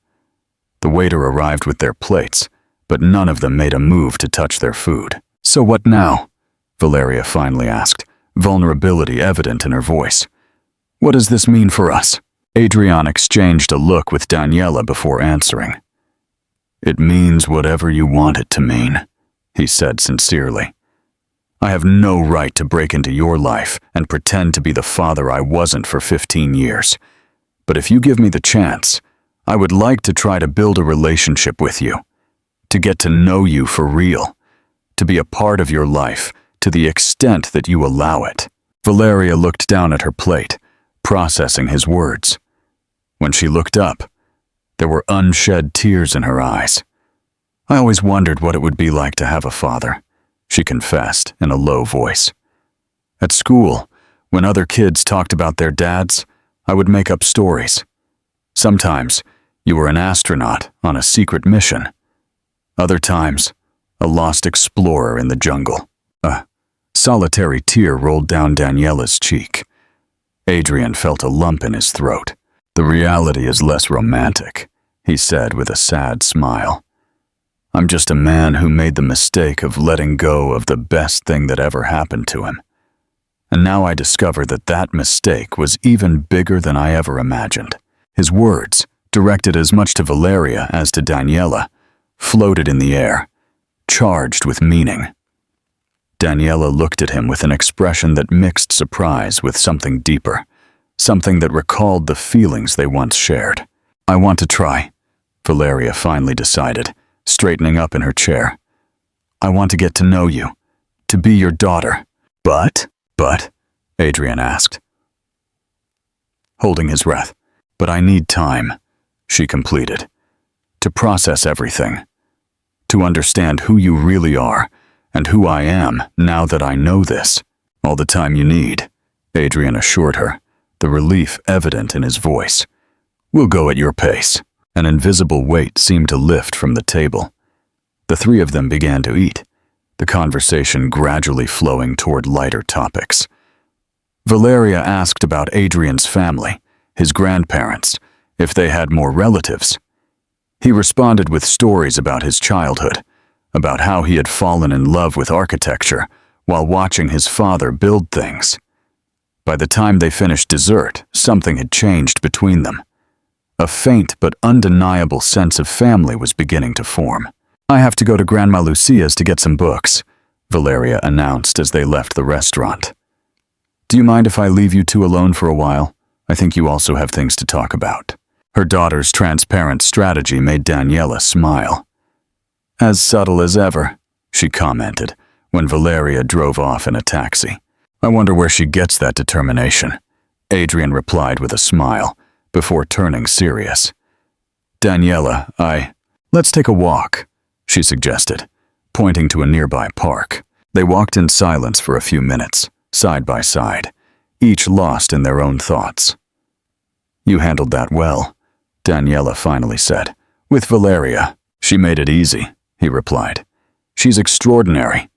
The waiter arrived with their plates, but none of them made a move to touch their food. "So what now?" Valeria finally asked, vulnerability evident in her voice. "What does this mean for us?" Adrian exchanged a look with Daniela before answering. "It means whatever you want it to mean," he said sincerely. "I have no right to break into your life and pretend to be the father I wasn't for 15 years. But if you give me the chance, I would like to try to build a relationship with you, to get to know you for real, to be a part of your life to the extent that you allow it." Valeria looked down at her plate, processing his words. When she looked up, there were unshed tears in her eyes. "I always wondered what it would be like to have a father," she confessed in a low voice. "At school, when other kids talked about their dads, I would make up stories. Sometimes, you were an astronaut on a secret mission. Other times, a lost explorer in the jungle." A solitary tear rolled down Daniela's cheek. Adrian felt a lump in his throat. "The reality is less romantic," he said with a sad smile. "I'm just a man who made the mistake of letting go of the best thing that ever happened to him. And now I discover that that mistake was even bigger than I ever imagined." His words, directed as much to Valeria as to Daniela, floated in the air, charged with meaning. Daniela looked at him with an expression that mixed surprise with something deeper, something that recalled the feelings they once shared. "I want to try," Valeria finally decided, straightening up in her chair. "I want to get to know you, to be your daughter." But, Adrian asked, holding his breath. "But I need time," she completed, "to process everything, to understand who you really are and who I am now that I know this." "All the time you need," Adrian assured her, the relief evident in his voice. "We'll go at your pace." An invisible weight seemed to lift from the table. The three of them began to eat, the conversation gradually flowing toward lighter topics. Valeria asked about Adrian's family, his grandparents, if they had more relatives. He responded with stories about his childhood, about how he had fallen in love with architecture while watching his father build things. By the time they finished dessert, something had changed between them. A faint but undeniable sense of family was beginning to form. "I have to go to Grandma Lucia's to get some books," Valeria announced as they left the restaurant. "Do you mind if I leave you two alone for a while? I think you also have things to talk about." Her daughter's transparent strategy made Daniela smile. "As subtle as ever," she commented when Valeria drove off in a taxi. "I wonder where she gets that determination," Adrian replied with a smile, before turning serious. "Daniela, let's take a walk," she suggested, pointing to a nearby park. They walked in silence for a few minutes, side by side, each lost in their own thoughts. "You handled that well," Daniela finally said. "With Valeria, she made it easy," he replied. "She's extraordinary.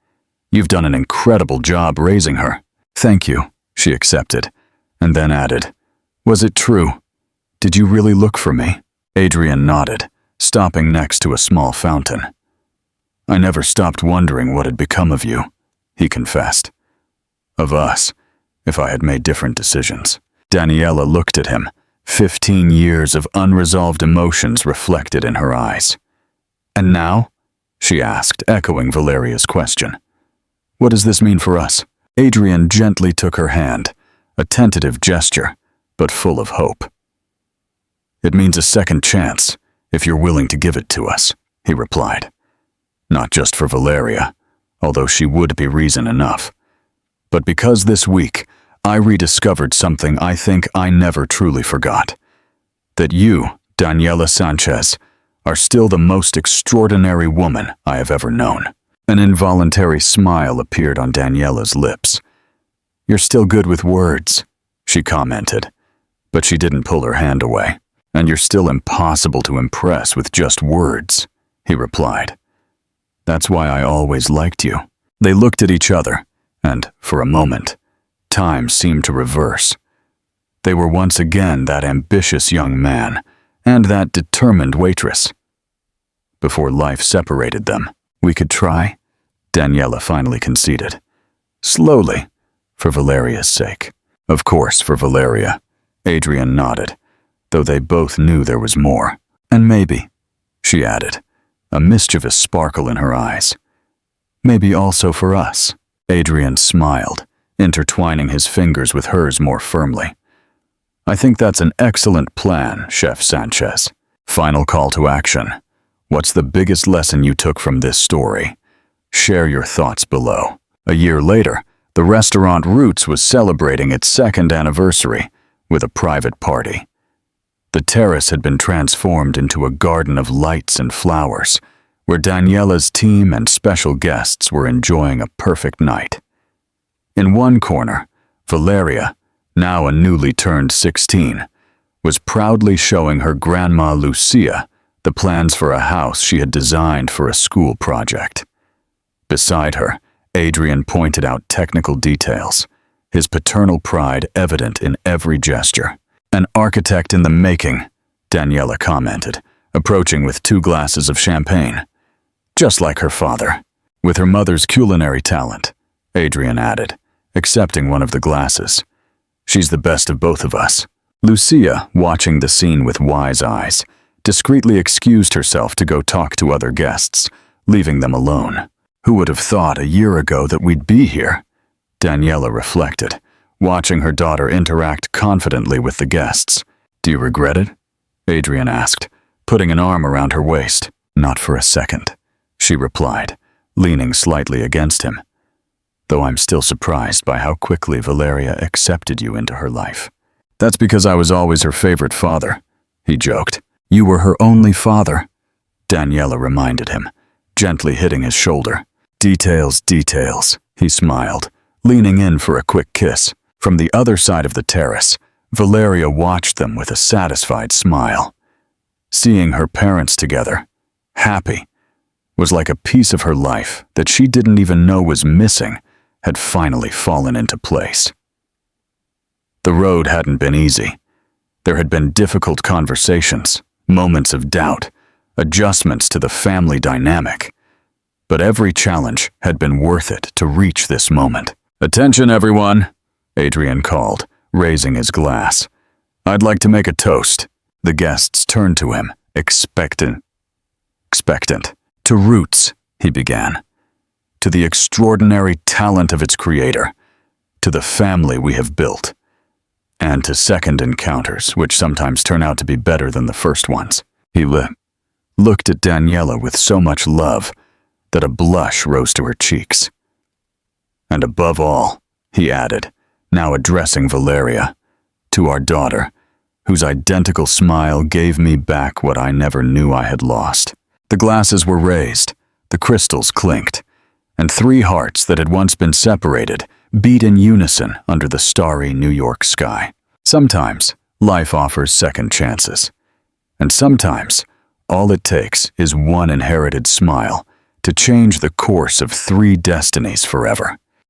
You've done an incredible job raising her." "Thank you," she accepted, and then added, "Was it true? Did you really look for me?" Adrian nodded, stopping next to a small fountain. "I never stopped wondering what had become of you," he confessed. "Of us, if I had made different decisions." Daniela looked at him, 15 years of unresolved emotions reflected in her eyes. "And now?" she asked, echoing Valeria's question. "What does this mean for us?" Adrian gently took her hand, a tentative gesture, but full of hope. "It means a second chance, if you're willing to give it to us," he replied. "Not just for Valeria, although she would be reason enough, but because this week I rediscovered something I think I never truly forgot. That you, Daniela Sanchez, are still the most extraordinary woman I have ever known." An involuntary smile appeared on Daniela's lips. "You're still good with words," she commented, but she didn't pull her hand away. "And you're still impossible to impress with just words," he replied. "That's why I always liked you." They looked at each other, and, for a moment, time seemed to reverse. They were once again that ambitious young man and that determined waitress. Before life separated them, "We could try," Daniela finally conceded. "Slowly, for Valeria's sake." Of course, for Valeria. Adrian nodded, though they both knew there was more. "And maybe," she added, a mischievous sparkle in her eyes, "maybe also for us." Adrian smiled, intertwining his fingers with hers more firmly. "I think that's an excellent plan, Chef Sanchez." Final call to action. What's the biggest lesson you took from this story? Share your thoughts below. A year later, the restaurant Roots was celebrating its 2nd anniversary with a private party. The terrace had been transformed into a garden of lights and flowers, where Daniela's team and special guests were enjoying a perfect night. In one corner, Valeria, now a newly turned 16, was proudly showing her grandma Lucia the plans for a house she had designed for a school project. Beside her, Adrian pointed out technical details, his paternal pride evident in every gesture. "An architect in the making," Daniela commented, approaching with 2 glasses of champagne. "Just like her father." "With her mother's culinary talent," Adrian added, accepting one of the glasses. "She's the best of both of us." Lucia, watching the scene with wise eyes, discreetly excused herself to go talk to other guests, leaving them alone. "Who would have thought a year ago that we'd be here?" Daniela reflected, watching her daughter interact confidently with the guests. "Do you regret it?" Adrian asked, putting an arm around her waist. "Not for a second," she replied, leaning slightly against him. "Though I'm still surprised by how quickly Valeria accepted you into her life." "That's because I was always her favorite father," he joked. "You were her only father," Daniela reminded him, gently hitting his shoulder. "Details, details," he smiled, leaning in for a quick kiss. From the other side of the terrace, Valeria watched them with a satisfied smile. Seeing her parents together, happy, was like a piece of her life that she didn't even know was missing had finally fallen into place. The road hadn't been easy. There had been difficult conversations, moments of doubt, adjustments to the family dynamic. But every challenge had been worth it to reach this moment. "Attention, everyone," Adrian called, raising his glass. "I'd like to make a toast." The guests turned to him, expectant. "To Roots," he began. "To the extraordinary talent of its creator. To the family we have built. And to second encounters, which sometimes turn out to be better than the first ones." He looked at Daniela with so much love that a blush rose to her cheeks. "And above all," he added, now addressing Valeria, "to our daughter, whose identical smile gave me back what I never knew I had lost." The glasses were raised, the crystals clinked, and 3 hearts that had once been separated beat in unison under the starry New York sky. Sometimes, life offers second chances. And sometimes, all it takes is one inherited smile to change the course of 3 destinies forever.